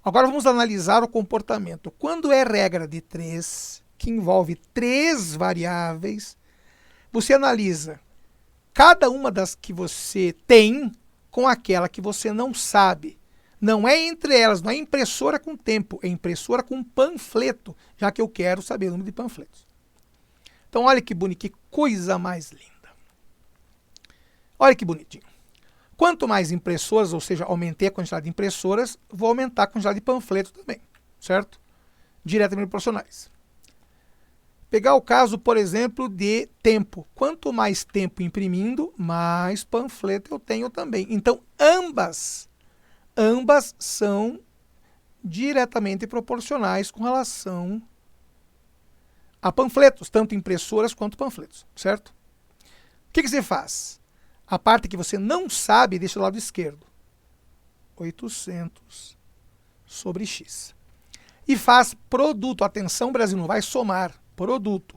Agora vamos analisar o comportamento. Quando é regra de 3, que envolve 3 variáveis, você analisa cada uma das que você tem com aquela que você não sabe. Não é entre elas, não é impressora com tempo, é impressora com panfleto, já que eu quero saber o número de panfletos. Então, olha que bonito, que coisa mais linda. Olha que bonitinho. Quanto mais impressoras, ou seja, aumentei a quantidade de impressoras, vou aumentar a quantidade de panfletos também, certo? Diretamente proporcionais. Pegar o caso, por exemplo, de tempo. Quanto mais tempo imprimindo, mais panfleto eu tenho também. Então, ambas são diretamente proporcionais com relação a panfletos, tanto impressoras quanto panfletos, certo? O que você faz? A parte que você não sabe, deixa do lado esquerdo. 800 sobre x. E faz produto. Atenção, Brasil, não vai somar. Produto.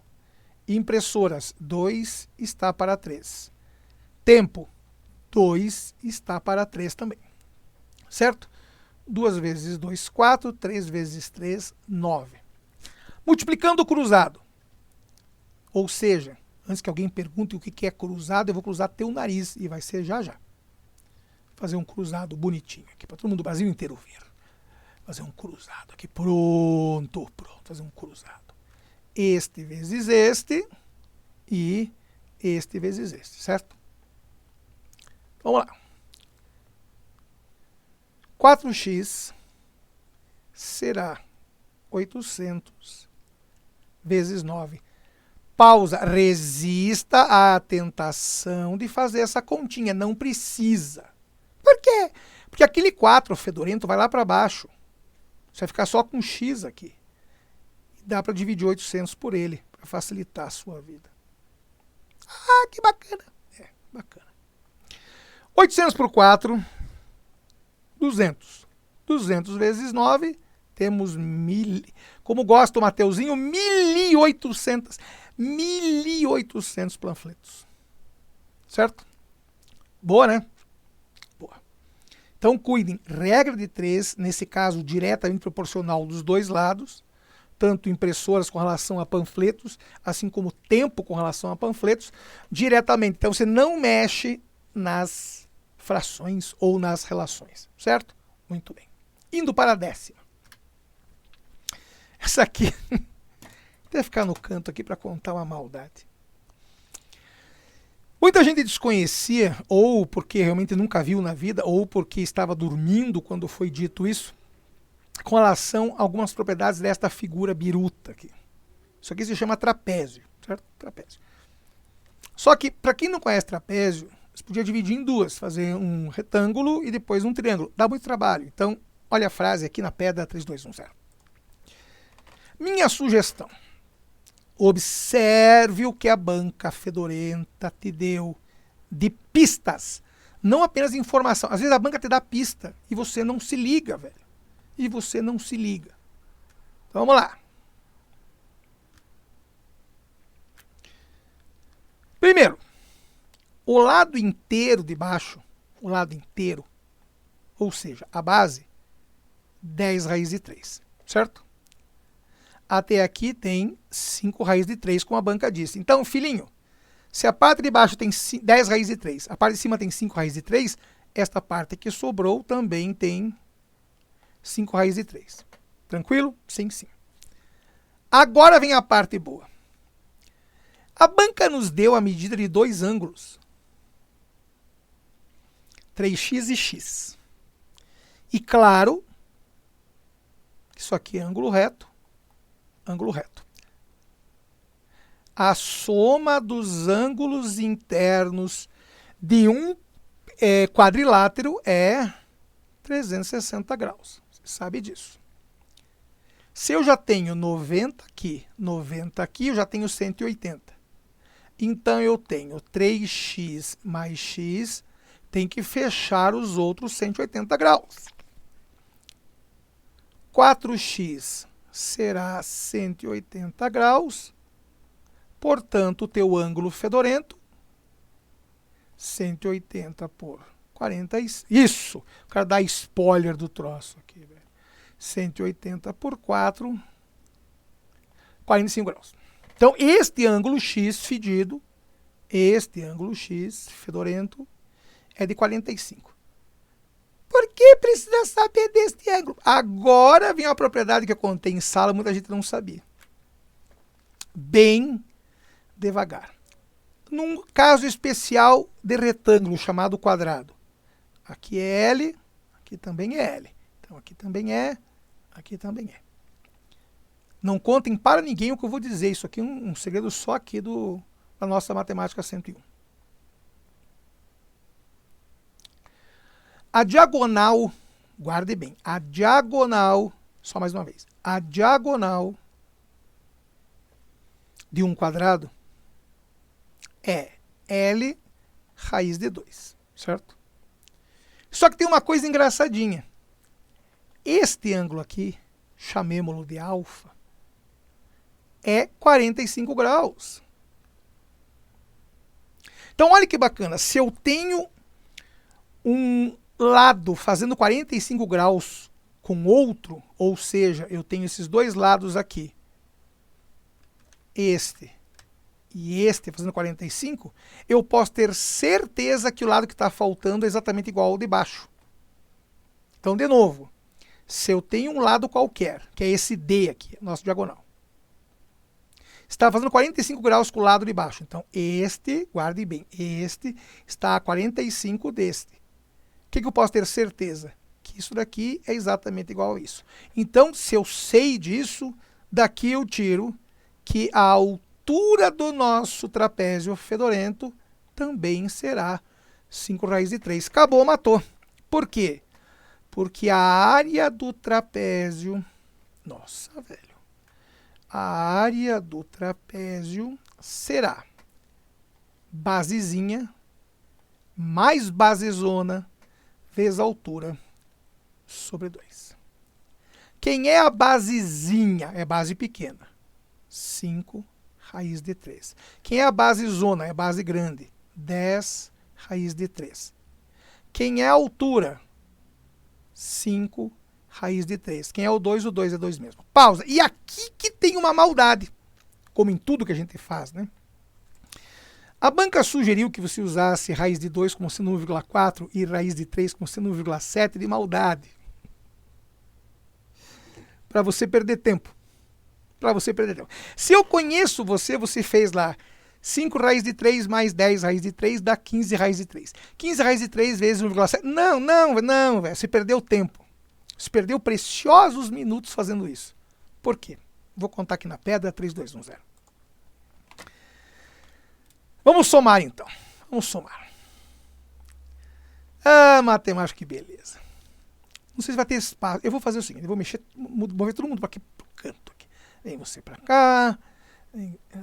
Impressoras, 2 está para 3. Tempo, 2 está para 3 também. Certo? 2 vezes 2, 4. 3 vezes 3, 9. Multiplicando o cruzado. Ou seja, antes que alguém pergunte o que é cruzado, eu vou cruzar teu nariz. E vai ser já já. Fazer um cruzado bonitinho aqui, para todo mundo do Brasil inteiro ver. Fazer um cruzado aqui. Pronto. Fazer um cruzado. Este vezes este. E este vezes este. Certo? Vamos lá. 4x será 800 vezes 9. Pausa. Resista à tentação de fazer essa continha. Não precisa. Por quê? Porque aquele 4 fedorento vai lá para baixo. Você vai ficar só com x aqui. Dá para dividir 800 por ele, para facilitar a sua vida. Ah, que bacana. É, bacana. 800 por 4, 200. 200 vezes 9, temos 1.000. Como gosta o Mateuzinho, 1.800. 1.800 panfletos. Certo? Boa, né? Boa. Então, cuidem. Regra de 3, nesse caso, diretamente proporcional dos dois lados. Tanto impressoras com relação a panfletos, assim como tempo com relação a panfletos, diretamente. Então, você não mexe nas frações ou nas relações. Certo? Muito bem. Indo para a 10ª. Essa aqui, até ficar no canto aqui para contar uma maldade. Muita gente desconhecia, ou porque realmente nunca viu na vida, ou porque estava dormindo quando foi dito isso, com relação a algumas propriedades desta figura biruta aqui. Isso aqui se chama trapézio, certo? Trapézio. Só que, para quem não conhece trapézio, você podia dividir em duas, fazer um retângulo e depois um triângulo. Dá muito trabalho. Então, olha a frase aqui na pedra 3210. Minha sugestão. Observe o que a banca fedorenta te deu de pistas. Não apenas informação. Às vezes a banca te dá pista e você não se liga, velho. E você não se liga. Então vamos lá. Primeiro, o lado inteiro de baixo, o lado inteiro, ou seja, a base, 10 raiz de 3, certo? Até aqui tem 5 raiz de 3, como a banca disse. Então, filhinho, se a parte de baixo tem 10 raiz de 3, a parte de cima tem 5 raiz de 3, esta parte que sobrou também tem 5 raiz de 3. Tranquilo? Sim, sim. Agora vem a parte boa. A banca nos deu a medida de dois ângulos. 3x e x. E claro, isso aqui é ângulo reto. Ângulo reto. A soma dos ângulos internos de um quadrilátero é 360 graus. Você sabe disso. Se eu já tenho 90 aqui, eu já tenho 180. Então, eu tenho 3x mais x, tem que fechar os outros 180 graus. 4x será 180 graus, portanto, o teu ângulo fedorento, 180 por 40, isso, o cara dá spoiler do troço aqui, velho. 180 por 4, 45 graus. Então, este ângulo x fedido, este ângulo x fedorento, é de 45. Por que precisa saber deste ângulo? Agora vem uma propriedade que eu contei em sala, muita gente não sabia. Bem devagar. Num caso especial de retângulo chamado quadrado. Aqui é L, aqui também é L. Então aqui também é, aqui também é. Não contem para ninguém o que eu vou dizer. Isso aqui é um segredo só aqui da nossa matemática 101. A diagonal, guarde bem, a diagonal, só mais uma vez, a diagonal de um quadrado é L raiz de 2, certo? Só que tem uma coisa engraçadinha. Este ângulo aqui, chamemo-lo de alfa, é 45 graus. Então, olha que bacana. Se eu tenho um lado fazendo 45 graus com outro, ou seja, eu tenho esses dois lados aqui, este e este fazendo 45, eu posso ter certeza que o lado que está faltando é exatamente igual ao de baixo. Então, de novo, se eu tenho um lado qualquer, que é esse D aqui, nosso diagonal, está fazendo 45 graus com o lado de baixo. Então, este, guarde bem, este está a 45 deste. O que eu posso ter certeza? Que isso daqui é exatamente igual a isso. Então, se eu sei disso, daqui eu tiro que a altura do nosso trapézio fedorento também será 5 raiz de 3. Acabou, matou. Por quê? Porque a área do trapézio... Nossa, velho. A área do trapézio será basezinha mais basezona vezes a altura sobre 2. Quem é a basezinha? É base pequena. 5 raiz de 3. Quem é a basezona? É base grande. 10 raiz de 3. Quem é a altura? 5 raiz de 3. Quem é o 2? O 2 é 2 mesmo. Pausa. E aqui que tem uma maldade, como em tudo que a gente faz, né? A banca sugeriu que você usasse raiz de 2 como sendo 1,4 e raiz de 3 como sendo 1,7 de maldade. Para você perder tempo. Para você perder tempo. Se eu conheço você, você fez lá 5 raiz de 3 mais 10 raiz de 3 dá 15 raiz de 3. 15 raiz de 3 vezes 1,7. Não, velho. Você perdeu tempo. Você perdeu preciosos minutos fazendo isso. Por quê? Vou contar aqui na pedra. 3, 2, 1, 0. Vamos somar, então. Vamos somar. Ah, matemática, que beleza. Não sei se vai ter espaço. Eu vou fazer o seguinte. Eu vou mover todo mundo para aqui, pro canto. Aqui. Vem você para cá.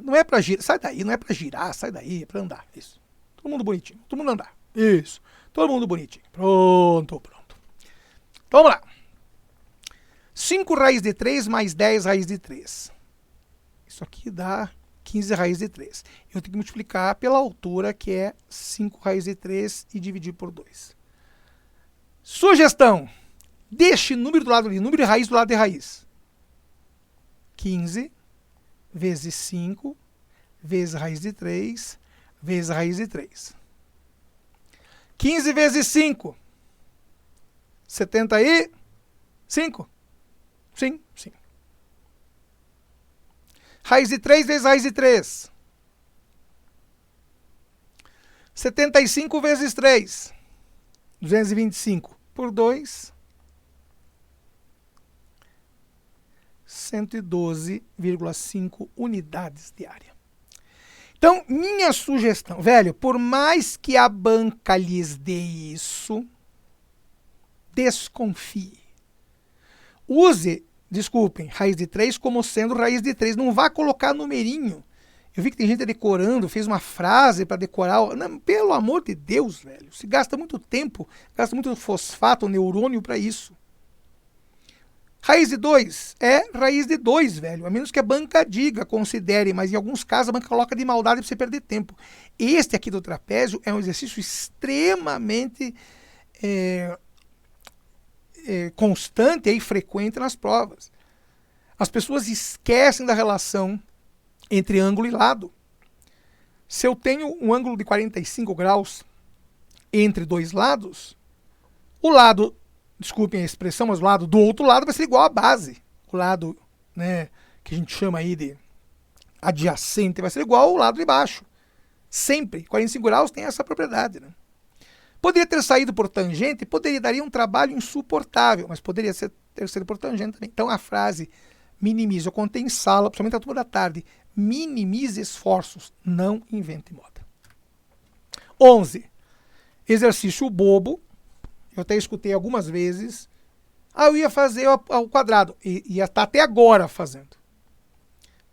Não é para girar. Sai daí. Não é para girar. Sai daí. É para andar. Isso. Todo mundo bonitinho. Todo mundo andar. Isso. Todo mundo bonitinho. Pronto. Então, vamos lá. 5 raiz de 3 mais 10 raiz de 3. Isso aqui dá 15 raiz de 3. Eu tenho que multiplicar pela altura, que é 5 raiz de 3, e dividir por 2. Sugestão. Deixe número do lado ali, número de raiz do lado de raiz. 15 vezes 5 vezes raiz de 3 vezes raiz de 3. 15 vezes 5. 75. Sim. Raiz de 3 vezes raiz de 3. 75 vezes 3. 225 por 2. 112,5 unidades de área. Então, minha sugestão, velho, por mais que a banca lhes dê isso, desconfie. Use, desculpem, raiz de 3 como sendo raiz de 3. Não vá colocar numerinho. Eu vi que tem gente decorando, fez uma frase para decorar. Não, pelo amor de Deus, velho. Se gasta muito tempo, gasta muito fosfato, neurônio para isso. Raiz de 2 é raiz de 2, velho. A menos que a banca diga, considere, mas em alguns casos a banca coloca de maldade para você perder tempo. Este aqui do trapézio é um exercício extremamente constante e frequente nas provas. As pessoas esquecem da relação entre ângulo e lado. Se eu tenho um ângulo de 45 graus entre dois lados, o lado, desculpem a expressão, mas o lado do outro lado vai ser igual à base. O lado, né, que a gente chama aí de adjacente vai ser igual ao lado de baixo. Sempre. 45 graus tem essa propriedade, né? Poderia ter saído por tangente, daria um trabalho insuportável, mas poderia ter sido por tangente também. Então a frase minimize, eu contei em sala, principalmente na turma da tarde, minimize esforços, não invente moda. 11. Exercício bobo, eu até escutei algumas vezes, eu ia fazer ao quadrado, e ia estar até agora fazendo.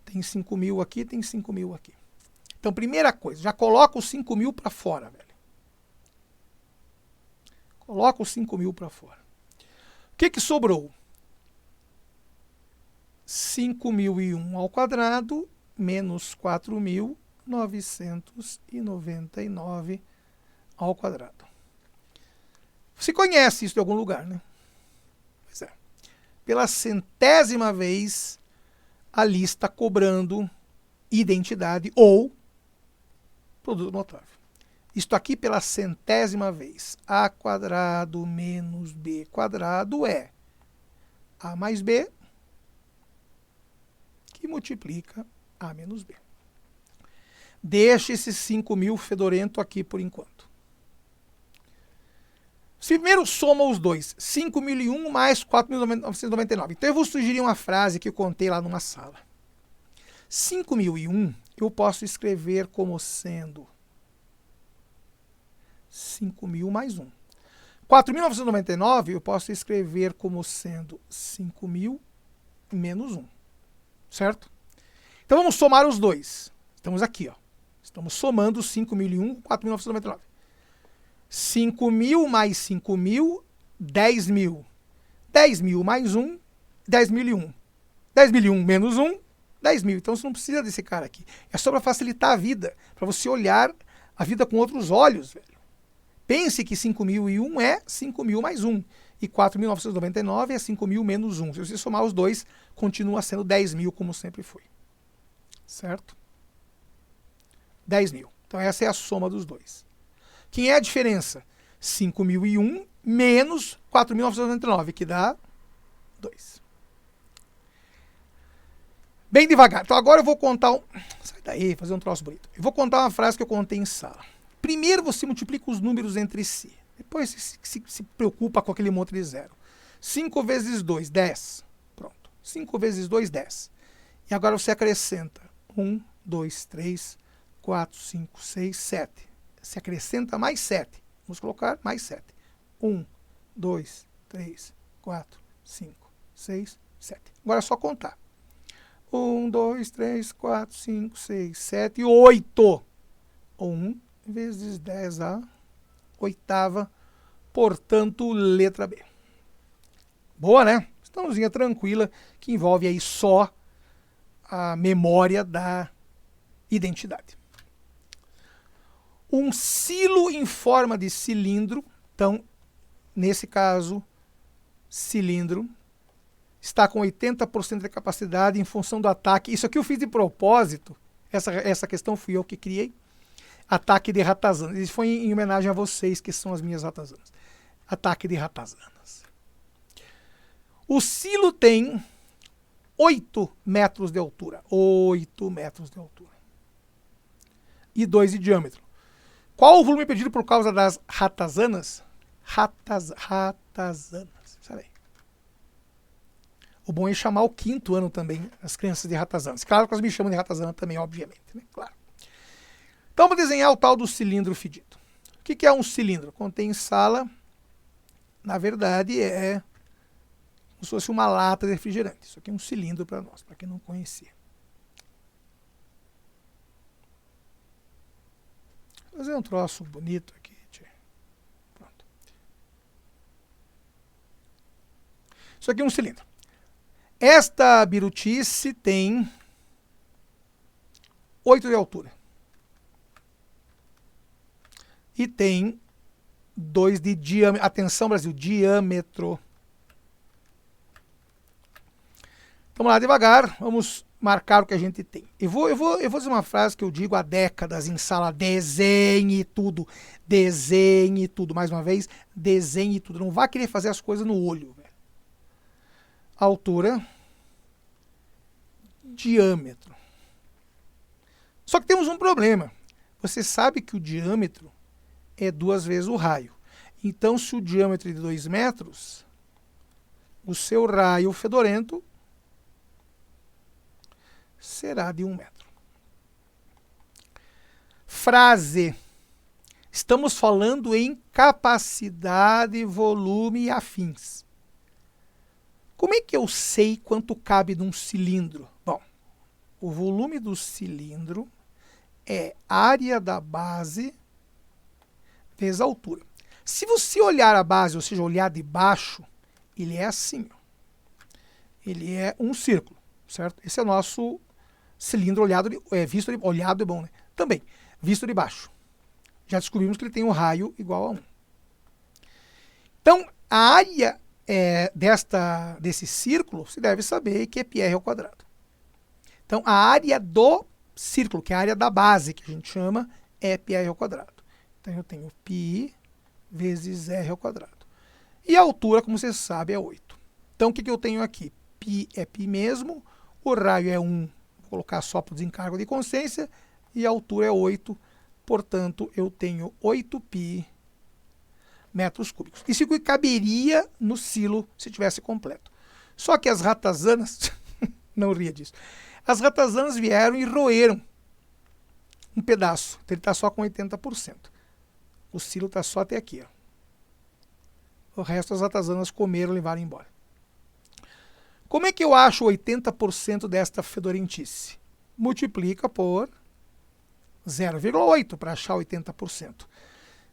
Tem 5.000 aqui, tem 5.000 aqui. Então, primeira coisa, já coloca os 5.000 para fora, velho. Coloca os 5.000 para fora. O que sobrou? 5.001 ao quadrado menos 4.999 ao quadrado. Você conhece isso de algum lugar, né? Pois é. Pela 100ª vez, ali está cobrando identidade ou produto notável. Isto aqui pela 100ª vez. A quadrado menos B quadrado é A mais B que multiplica A menos B. Deixa esse 5.000 fedorento aqui por enquanto. Primeiro soma os dois. 5.001 mais 4.999. Então eu vou sugerir uma frase que eu contei lá numa sala. 5.001 eu posso escrever como sendo 5.000 mais 1. 4.999 eu posso escrever como sendo 5.000 menos 1, certo? Então vamos somar os dois. Estamos aqui, ó. Estamos somando 5.001 com 4.999. 5.000 mais 5.000, 10.000. 10.000 mais 1, 10.001. 10.001 menos 1, 10.000. Então você não precisa desse cara aqui. É só para facilitar a vida, para você olhar a vida com outros olhos, velho. Pense que 5.001 é 5.000 mais 1. E 4.999 é 5.000 menos 1. Se você somar os dois, continua sendo 10.000, como sempre foi. Certo? 10.000. Então essa é a soma dos dois. Quem é a diferença? 5.001 menos 4.999, que dá 2. Bem devagar. Então agora eu vou contar Sai daí, fazer um troço bonito. Eu vou contar uma frase que eu contei em sala. Primeiro você multiplica os números entre si. Depois você se preocupa com aquele monte de zero. 5 vezes 2, 10. Pronto. 5 vezes 2, 10. E agora você acrescenta 1, 2, 3, 4, 5, 6, 7. Se acrescenta mais 7. Vamos colocar mais 7. 1, 2, 3, 4, 5, 6, 7. Agora é só contar. 1, 2, 3, 4, 5, 6, 7, 8. 1 vezes 10 a oitava, portanto, letra B. Boa, né? Questãozinha tranquila, que envolve aí só a memória da identidade. Um silo em forma de cilindro, então, nesse caso, cilindro, está com 80% de capacidade em função do ataque. Isso aqui eu fiz de propósito, essa questão fui eu que criei. Ataque de ratazanas. Isso foi em homenagem a vocês, que são as minhas ratazanas. Ataque de ratazanas. O silo tem 8 metros de altura. 8 metros de altura. E 2 de diâmetro. Qual o volume pedido por causa das ratazanas? Ratazanas. Sabe aí. O bom é chamar o 5º ano também, as crianças de ratazanas. Claro que elas me chamam de ratazana também, obviamente. Né? Claro. Então vamos desenhar o tal do cilindro fedido. O que é um cilindro? Contém sala, na verdade é como se fosse uma lata de refrigerante. Isso aqui é um cilindro para nós, para quem não conhecia. Vou fazer um troço bonito aqui. Pronto. Isso aqui é um cilindro. Esta birutice tem 8 de altura. E tem 2 de diâmetro. Atenção, Brasil, diâmetro. Vamos lá, devagar. Vamos marcar o que a gente tem. Eu vou dizer uma frase que eu digo há décadas em sala. Desenhe tudo. Desenhe tudo. Mais uma vez, desenhe tudo. Não vá querer fazer as coisas no olho. Velho. Altura. Diâmetro. Só que temos um problema. Você sabe que o diâmetro é 2 vezes o raio. Então, se o diâmetro é de 2 metros, o seu raio fedorento será de 1 metro. Frase. Estamos falando em capacidade, volume e afins. Como é que eu sei quanto cabe num cilindro? Bom, o volume do cilindro é área da base vezes a altura. Se você olhar a base, ou seja, olhar de baixo, ele é assim. Ó. Ele é um círculo, certo? Esse é o nosso cilindro olhado, olhado é bom, né? Também, visto de baixo. Já descobrimos que ele tem um raio igual a 1. Então, a área desse círculo, se deve saber que é πr ao quadrado. Então, a área do círculo, que é a área da base, que a gente chama, é πr ao quadrado. Então, eu tenho π vezes r ao quadrado. E a altura, como você sabe, é 8. Então, o que eu tenho aqui? π é π mesmo, o raio é 1, vou colocar só para o desencargo de consciência, e a altura é 8, portanto, eu tenho 8π metros cúbicos. Isso que caberia no silo se tivesse completo. Só que as ratazanas, não ria disso, as ratazanas vieram e roeram um pedaço, então ele está só com 80%. O silo está só até aqui. Ó. O resto as atazanas comeram e levaram embora. Como é que eu acho 80% desta fedorentice? Multiplica por 0,8 para achar 80%.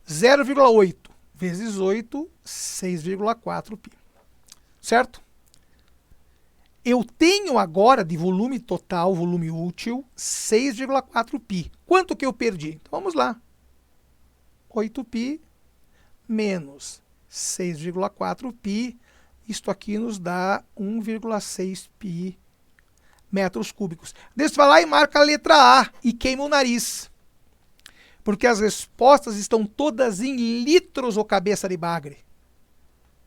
0,8 vezes 8, 6,4 π. Certo? Eu tenho agora de volume total, volume útil, 6,4 π. Quanto que eu perdi? Então vamos lá. 8 π menos 6,4 π. Isto aqui nos dá 1,6 π metros cúbicos. Deixa eu falar e marca a letra A e queima o nariz. Porque as respostas estão todas em litros ou cabeça de bagre.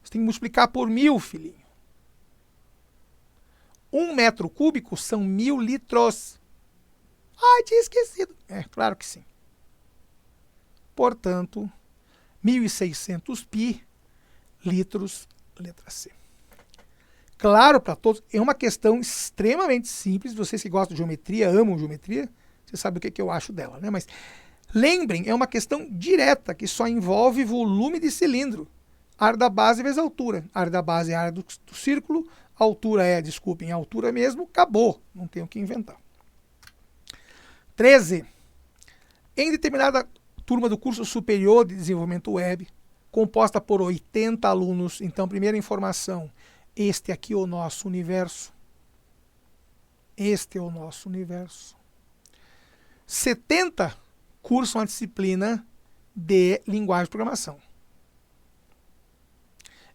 Você tem que multiplicar por 1000, filhinho. 1 metro cúbico são 1000 litros. Ah, tinha esquecido. É, claro que sim. Portanto, 1.600 π litros, letra C. Claro para todos, é uma questão extremamente simples. Vocês que gostam de geometria, amam geometria, você sabe o que eu acho dela, né? Mas lembrem, é uma questão direta que só envolve volume de cilindro. Área da base vezes altura. A área da base é a área do círculo, a altura é, desculpem, a altura mesmo, acabou. Não tenho o que inventar. 13. Em determinada turma do curso superior de desenvolvimento web, composta por 80 alunos, então, primeira informação, este aqui é o nosso universo. Este é o nosso universo. 70 cursam a disciplina de linguagem de programação.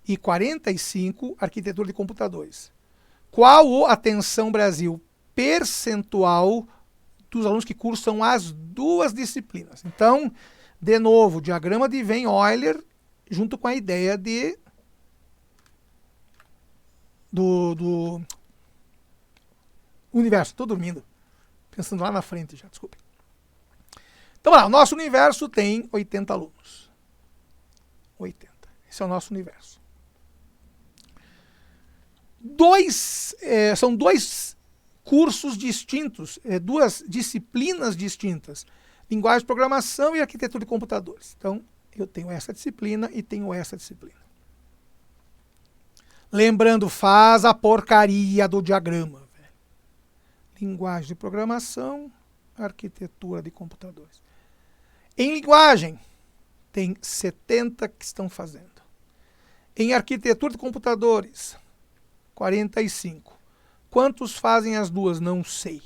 E 45, arquitetura de computadores. Qual, atenção Brasil, percentual dos alunos que cursam as duas disciplinas? Então, de novo, diagrama de Venn-Euler, junto com a ideia de do universo. Estou dormindo, pensando lá na frente já, desculpe. Então, lá, o nosso universo tem 80 alunos. 80. Esse é o nosso universo. São dois cursos distintos, duas disciplinas distintas. Linguagem de programação e arquitetura de computadores. Então, eu tenho essa disciplina e tenho essa disciplina. Lembrando, faz a porcaria do diagrama. Velho. Linguagem de programação, arquitetura de computadores. Em linguagem, tem 70 que estão fazendo. Em arquitetura de computadores, 45. Quantos fazem as duas? Não sei.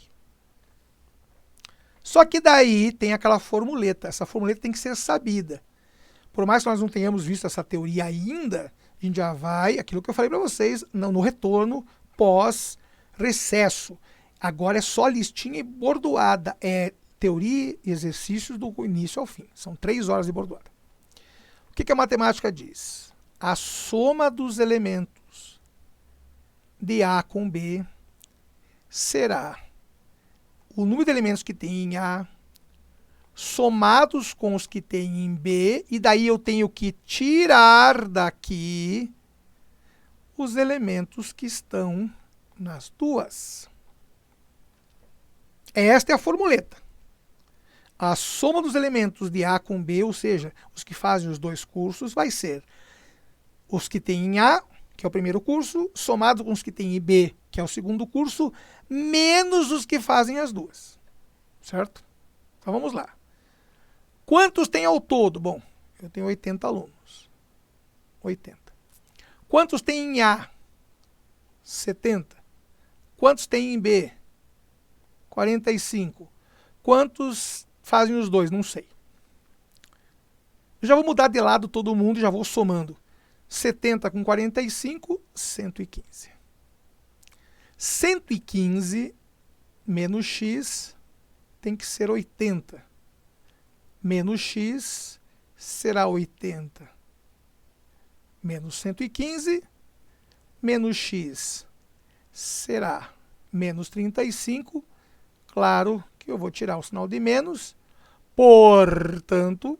Só que daí tem aquela formuleta. Essa formuleta tem que ser sabida. Por mais que nós não tenhamos visto essa teoria ainda, a gente já vai, aquilo que eu falei para vocês, no retorno pós-recesso. Agora é só listinha e bordoada. É teoria e exercícios do início ao fim. São 3 horas de bordoada. O que a matemática diz? A soma dos elementos de A com B será o número de elementos que tem em A somados com os que tem em B, e daí eu tenho que tirar daqui os elementos que estão nas duas. Esta é a formuleta. A soma dos elementos de A com B, ou seja, os que fazem os dois cursos, vai ser os que tem em A, que é o primeiro curso, somado com os que tem em B, que é o segundo curso, menos os que fazem as duas. Certo? Então vamos lá. Quantos tem ao todo? Bom, eu tenho 80 alunos. 80. Quantos tem em A? 70. Quantos tem em B? 45. Quantos fazem os dois? Não sei. Eu já vou mudar de lado todo mundo e já vou somando. 70 com 45, 115. 115 menos x tem que ser 80. Menos x será 80. Menos 115, menos x será menos 35. Claro que eu vou tirar o sinal de menos. Portanto,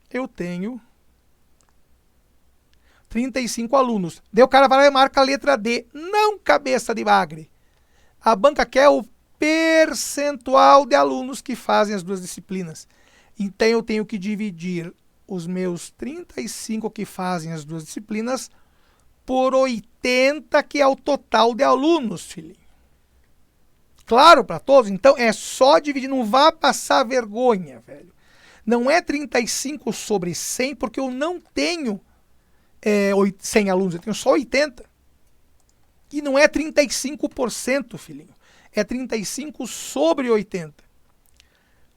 eu tenho 35 alunos. Daí o cara vai lá e marca a letra D. Não, cabeça de bagre. A banca quer o percentual de alunos que fazem as duas disciplinas. Então eu tenho que dividir os meus 35 que fazem as duas disciplinas por 80, que é o total de alunos, filhinho. Claro para todos? Então é só dividir, não vá passar vergonha, velho. Não é 35 sobre 100, porque eu não tenho 100 alunos, eu tenho só 80. E não é 35%, filhinho. É 35 sobre 80.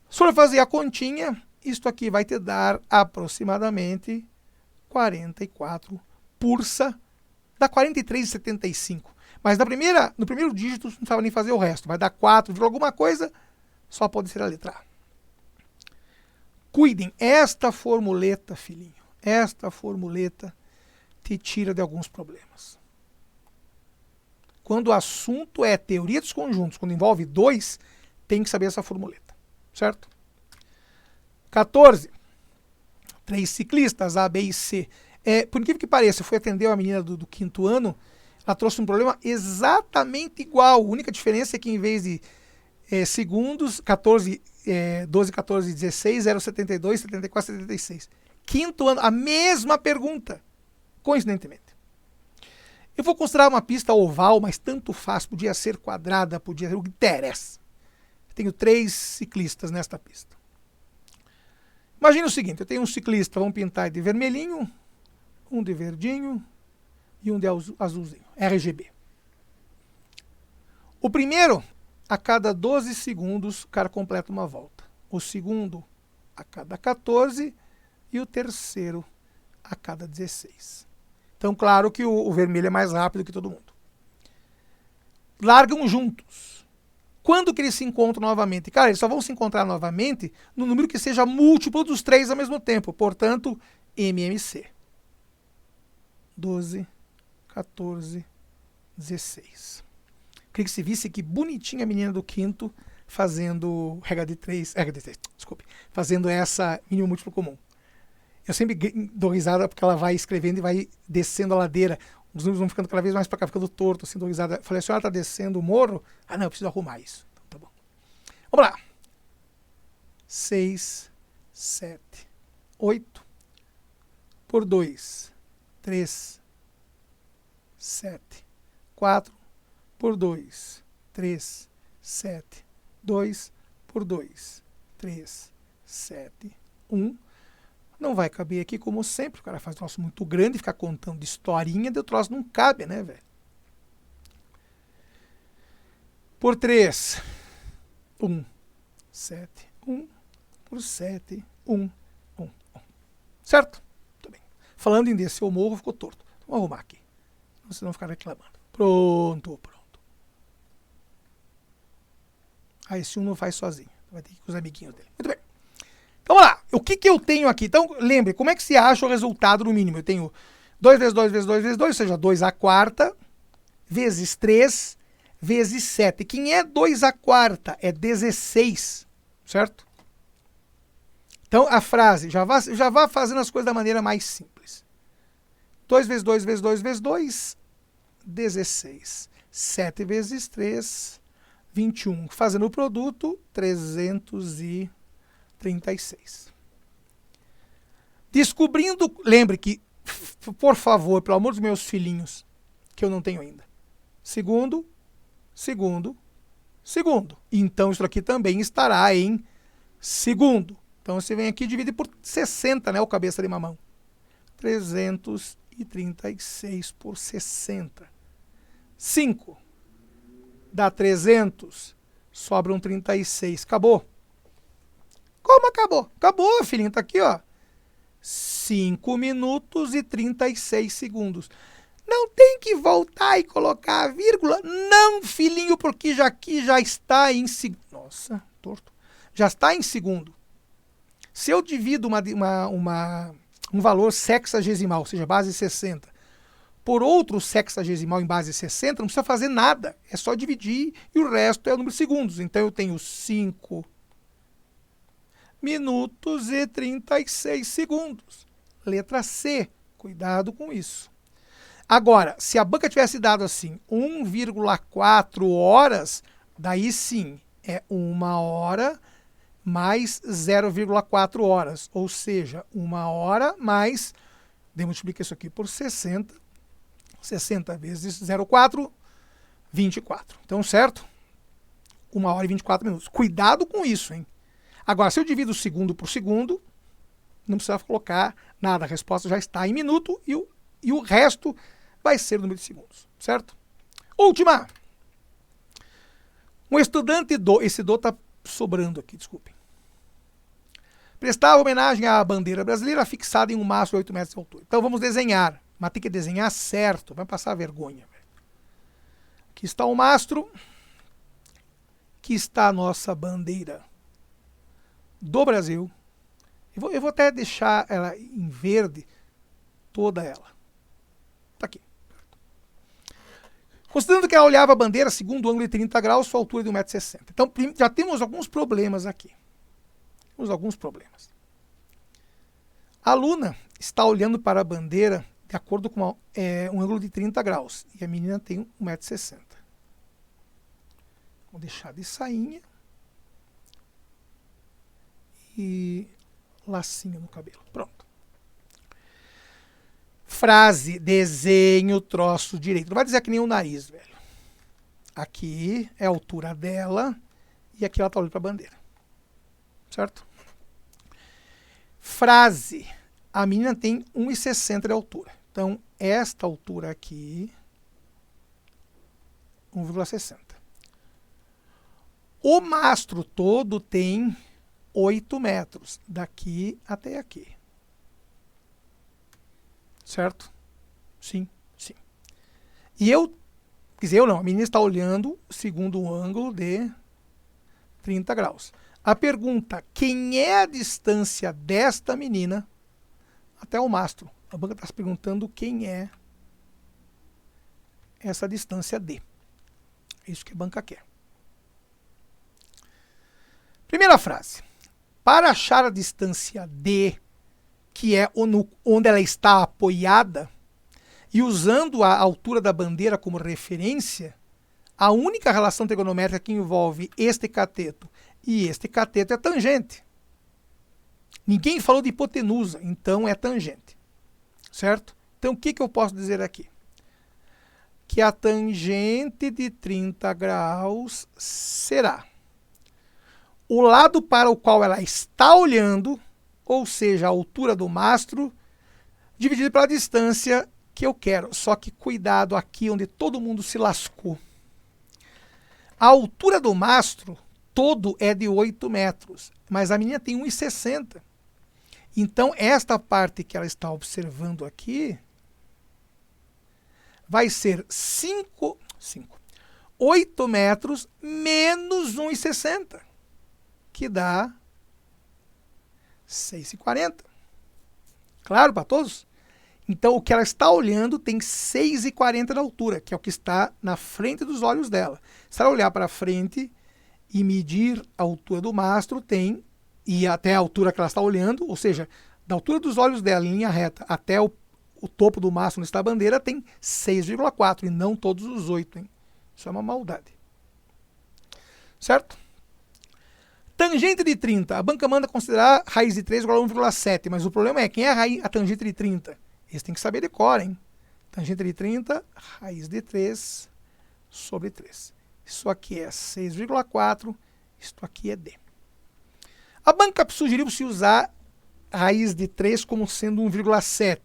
Se for fazer a continha, isto aqui vai te dar aproximadamente 44 pursa, dá 43,75. Mas no primeiro dígito não precisava nem fazer o resto. Vai dar 4, alguma coisa, só pode ser a letra A. Cuidem, esta formuleta, filhinho, esta formuleta te tira de alguns problemas. Quando o assunto é teoria dos conjuntos, quando envolve 2, tem que saber essa formuleta, certo? 14. 3 ciclistas, A, B e C. Por incrível que pareça, eu fui atender uma menina do 5º ano, ela trouxe um problema exatamente igual. A única diferença é que em vez de segundos, 12, 14, 16, 0,72, 74, 76. 5º ano, a mesma pergunta, coincidentemente. Eu vou considerar uma pista oval, mas tanto faz, podia ser quadrada, podia ser o que interessa. Tenho 3 ciclistas nesta pista. Imagina o seguinte, eu tenho um ciclista, vamos pintar de vermelhinho, um de verdinho e um de azulzinho, RGB. O primeiro, a cada 12 segundos, o cara completa uma volta. O segundo, a cada 14 e o terceiro, a cada 16. Então, claro que o vermelho é mais rápido que todo mundo. Largam juntos. Quando que eles se encontram novamente? Cara, eles só vão se encontrar novamente no número que seja múltiplo dos 3 ao mesmo tempo. Portanto, MMC. 12, 14, 16. Queria que você visse que bonitinha a menina do 5º fazendo fazendo essa mínimo múltiplo comum. Eu sempre dou risada porque ela vai escrevendo e vai descendo a ladeira. Os números vão ficando cada vez mais para cá, ficando torto, assim, dou risada. Eu falei, a senhora está descendo o morro? Ah, não, eu preciso arrumar isso. Então, tá bom. Vamos lá. 6, 7, 8. Por 2, 3, 7, 4. Por 2, 3, 7, 2. Por 2, 3, 7, 1. Não vai caber aqui, como sempre. O cara faz um troço muito grande, ficar contando de historinha, o troço não cabe, né, velho? Por 3, 1, 7, 1. Por 7, 1, 1, 1. Certo? Muito bem. Falando em descer o morro, ficou torto. Vamos arrumar aqui. Vocês não ficar reclamando. Pronto. Esse 1 não faz sozinho. Vai ter que ir com os amiguinhos dele. Muito bem. Então, vamos lá. O que eu tenho aqui? Então, lembre, como é que se acha o resultado no mínimo? Eu tenho 2 vezes 2 vezes 2 vezes 2, ou seja, 2 à quarta, vezes 3, vezes 7. Quem é 2 à quarta? É 16, certo? Então, a frase, já vá fazendo as coisas da maneira mais simples. 2 vezes 2 vezes 2 vezes 2, 16. 7 vezes 3, 21. Fazendo o produto, 336. Descobrindo, lembre que, por favor, pelo amor dos meus filhinhos, que eu não tenho ainda. Segundo. Então, isso aqui também estará em segundo. Então, você vem aqui e divide por 60, né, o cabeça de mamão. 336 por 60. 5. Dá 300. Sobram 36. Acabou. Como acabou? Acabou, filhinho. Tá aqui, ó. 5 minutos e 36 segundos. Não tem que voltar e colocar a vírgula? Não, filhinho, porque aqui já está em segundo. Nossa, torto. Já está em segundo. Se eu divido um valor sexagesimal, ou seja, base 60, por outro sexagesimal em base 60, não precisa fazer nada. É só dividir e o resto é o número de segundos. Então eu tenho 5 minutos e 36 segundos. Letra C. Cuidado com isso. Agora, se a banca tivesse dado assim 1,4 horas, daí sim é 1 hora mais 0,4 horas, ou seja, 1 hora mais, multiplica isso aqui por 60, 60 vezes 0,4, 24. Então, certo? 1 hora e 24 minutos. Cuidado com isso, hein? Agora, se eu divido segundo por segundo, não precisa colocar nada, a resposta já está em minuto e o resto vai ser o número de segundos, certo? Última! Um estudante esse do está sobrando aqui, desculpem. Prestava homenagem à bandeira brasileira fixada em um mastro de 8 metros de altura. Então vamos desenhar, mas tem que desenhar certo, vai passar vergonha. Aqui está o mastro, aqui está a nossa bandeira do Brasil. Eu vou até deixar ela em verde, toda ela. Está aqui. Considerando que ela olhava a bandeira segundo o ângulo de 30 graus, sua altura de 1,60 m. Então já temos alguns problemas aqui. Temos alguns problemas. A aluna está olhando para a bandeira de acordo com um ângulo de 30 graus. E a menina tem 1,60 m. Vou deixar de sainha. E lacinho no cabelo. Pronto. Frase, desenho o troço direito. Não vai dizer que nem o nariz, velho. Aqui é a altura dela e aqui ela está olhando para a bandeira. Certo? Frase. A menina tem 1,60 de altura. Então, esta altura aqui, 1,60. O mastro todo tem 8 metros, daqui até aqui. Certo? Sim, sim. E a menina está olhando segundo o ângulo de 30 graus. A pergunta, quem é a distância desta menina até o mastro? A banca está se perguntando quem é essa distância D. É isso que a banca quer. Primeira frase. Para achar a distância D, que é onde ela está apoiada, e usando a altura da bandeira como referência, a única relação trigonométrica que envolve este cateto e este cateto é tangente. Ninguém falou de hipotenusa, então é tangente. Certo? Então o que eu posso dizer aqui? Que a tangente de 30 graus será o lado para o qual ela está olhando, ou seja, a altura do mastro, dividido pela distância que eu quero. Só que cuidado aqui onde todo mundo se lascou. A altura do mastro todo é de 8 metros, mas a menina tem 1,60. Então, esta parte que ela está observando aqui vai ser 8 metros menos 1,60, que dá 6,40. Claro para todos? Então, o que ela está olhando tem 6,40 de altura, que é o que está na frente dos olhos dela. Se ela olhar para frente e medir a altura do mastro, e até a altura que ela está olhando, ou seja, da altura dos olhos dela em linha reta até o topo do mastro onde está a bandeira, tem 6,4 e não todos os 8. Hein? Isso é uma maldade. Certo? Tangente de 30. A banca manda considerar raiz de 3 igual a 1,7, mas o problema é quem é a tangente de 30? Esse tem que saber de cor, hein? Tangente de 30, raiz de 3 sobre 3. Isso aqui é 6,4, isto aqui é D. A banca sugeriu se usar raiz de 3 como sendo 1,7.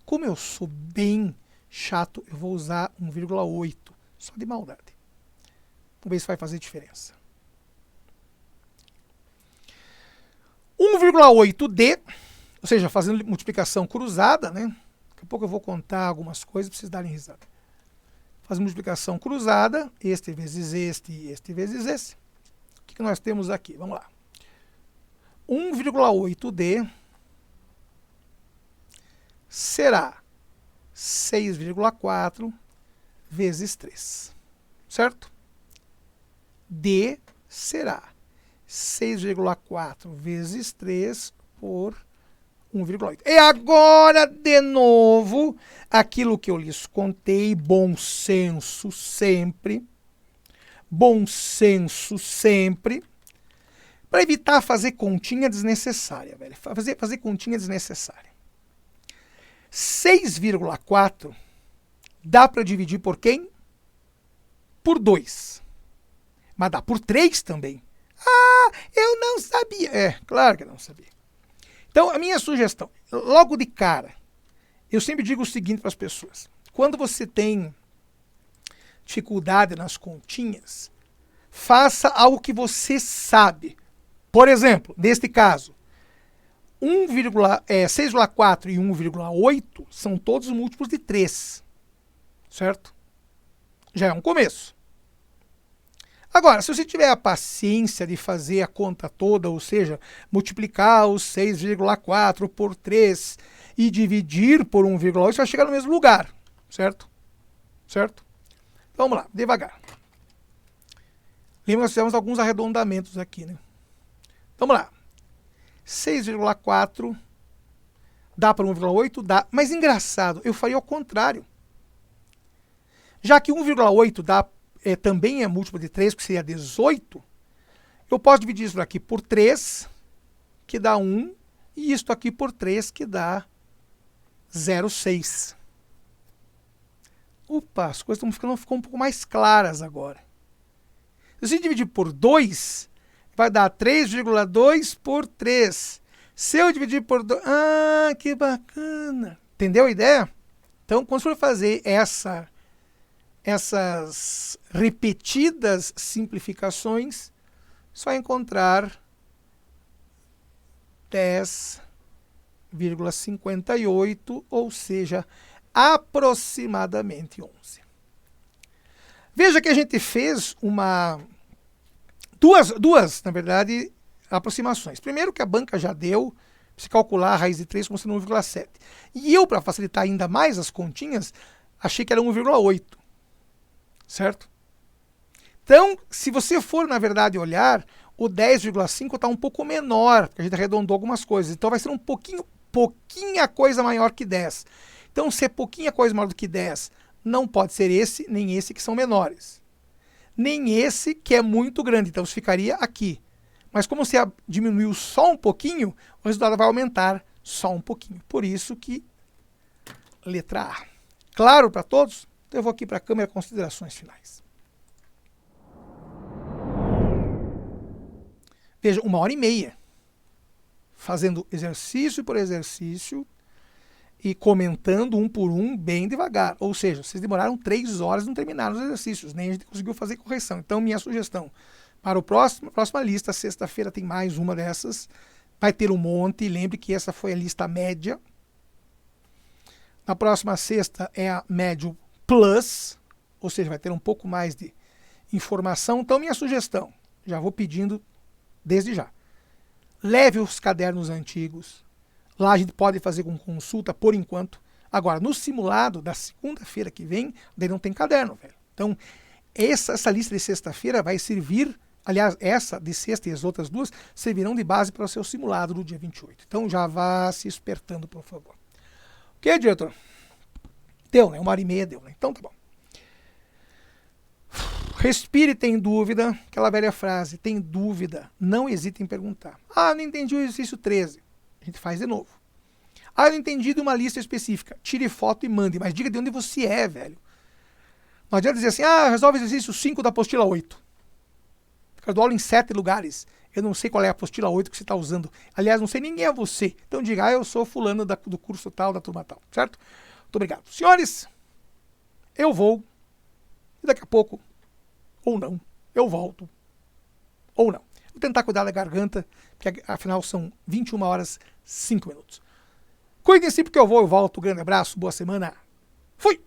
Como eu sou bem chato, eu vou usar 1,8, só de maldade. Vamos ver se vai fazer diferença. 1,8D, ou seja, fazendo multiplicação cruzada, né? Daqui a pouco eu vou contar algumas coisas para vocês darem risada. Fazendo multiplicação cruzada, este vezes este e este vezes esse. O que nós temos aqui? Vamos lá. 1,8D será 6,4 vezes 3. Certo? D será 6,4 vezes 3 por 1,8. E agora, de novo, aquilo que eu lhes contei, bom senso sempre. Bom senso sempre. Para evitar fazer continha desnecessária, velho. Fazer continha desnecessária. 6,4 dá para dividir por quem? Por 2. Mas dá por 3 também. Ah, eu não sabia. É, claro que eu não sabia. Então, a minha sugestão, logo de cara, eu sempre digo o seguinte para as pessoas. Quando você tem dificuldade nas continhas, faça algo que você sabe. Por exemplo, neste caso, 6,4 e 1,8 são todos múltiplos de 3. Certo? Já é um começo. Agora, se você tiver a paciência de fazer a conta toda, ou seja, multiplicar os 6,4 por 3 e dividir por 1,8, você vai chegar no mesmo lugar. Certo? Certo? Então, vamos lá, devagar. Lembra que nós fizemos alguns arredondamentos aqui, né? Vamos lá. 6,4 dá para 1,8? Dá. Mas engraçado, eu faria ao contrário. Já que 1,8 também é múltiplo de 3, que seria 18, eu posso dividir isso aqui por 3, que dá 1, e isso aqui por 3, que dá 0,6. Opa, as coisas ficam um pouco mais claras agora. Se você dividir por 2, vai dar 3,2 por 3. Se eu dividir por 2... Ah, que bacana! Entendeu a ideia? Então, quando você for fazer essas repetidas simplificações, só encontrar 10,58, ou seja, aproximadamente 11. Veja que a gente fez duas, na verdade, aproximações. Primeiro que a banca já deu, se calcular a raiz de 3 como sendo 1,7. E eu, para facilitar ainda mais as continhas, achei que era 1,8. Certo? Então, se você for, na verdade, olhar, o 10,5 está um pouco menor, porque a gente arredondou algumas coisas. Então, vai ser pouquinha coisa maior que 10. Então, se é pouquinha coisa maior do que 10, não pode ser esse, nem esse que são menores. Nem esse que é muito grande, então você ficaria aqui. Mas como você diminuiu só um pouquinho, o resultado vai aumentar só um pouquinho. Por isso que letra A. Claro para todos? Então eu vou aqui para a câmera considerações finais. Veja, 1h30 fazendo exercício por exercício e comentando um por um bem devagar. Ou seja, vocês demoraram 3 horas e não terminaram os exercícios, nem a gente conseguiu fazer correção. Então, minha sugestão para a próxima lista, sexta-feira tem mais uma dessas, vai ter um monte, lembre que essa foi a lista média. Na próxima sexta é a médio plus, ou seja, vai ter um pouco mais de informação. Então, minha sugestão, já vou pedindo desde já, leve os cadernos antigos. Lá a gente pode fazer com consulta por enquanto. Agora, no simulado da segunda-feira que vem, daí não tem caderno, velho. Então, essa lista de sexta-feira vai servir, aliás, essa de sexta e as outras duas, servirão de base para o seu simulado do dia 28. Então, já vá se espertando, por favor. Ok, diretor? Deu, né? 1h30 deu, né? Então, tá bom. Respire, tem dúvida. Aquela velha frase, tem dúvida, não hesite em perguntar. Ah, não entendi o exercício 13. A gente faz de novo. Ah, eu não entendi de uma lista específica. Tire foto e mande, mas diga de onde você é, velho. Não adianta dizer assim, resolve o exercício 5 da apostila 8. Eu dou aula em 7 lugares. Eu não sei qual é a apostila 8 que você está usando. Aliás, não sei nem quem é você. Então diga, eu sou fulano do curso tal, da turma tal. Certo? Muito obrigado. Senhores, eu vou. E daqui a pouco, ou não, eu volto. Ou não. Vou tentar cuidar da garganta, porque afinal são 21h05. Cuidem-se porque eu vou, eu volto. Grande abraço, boa semana. Fui!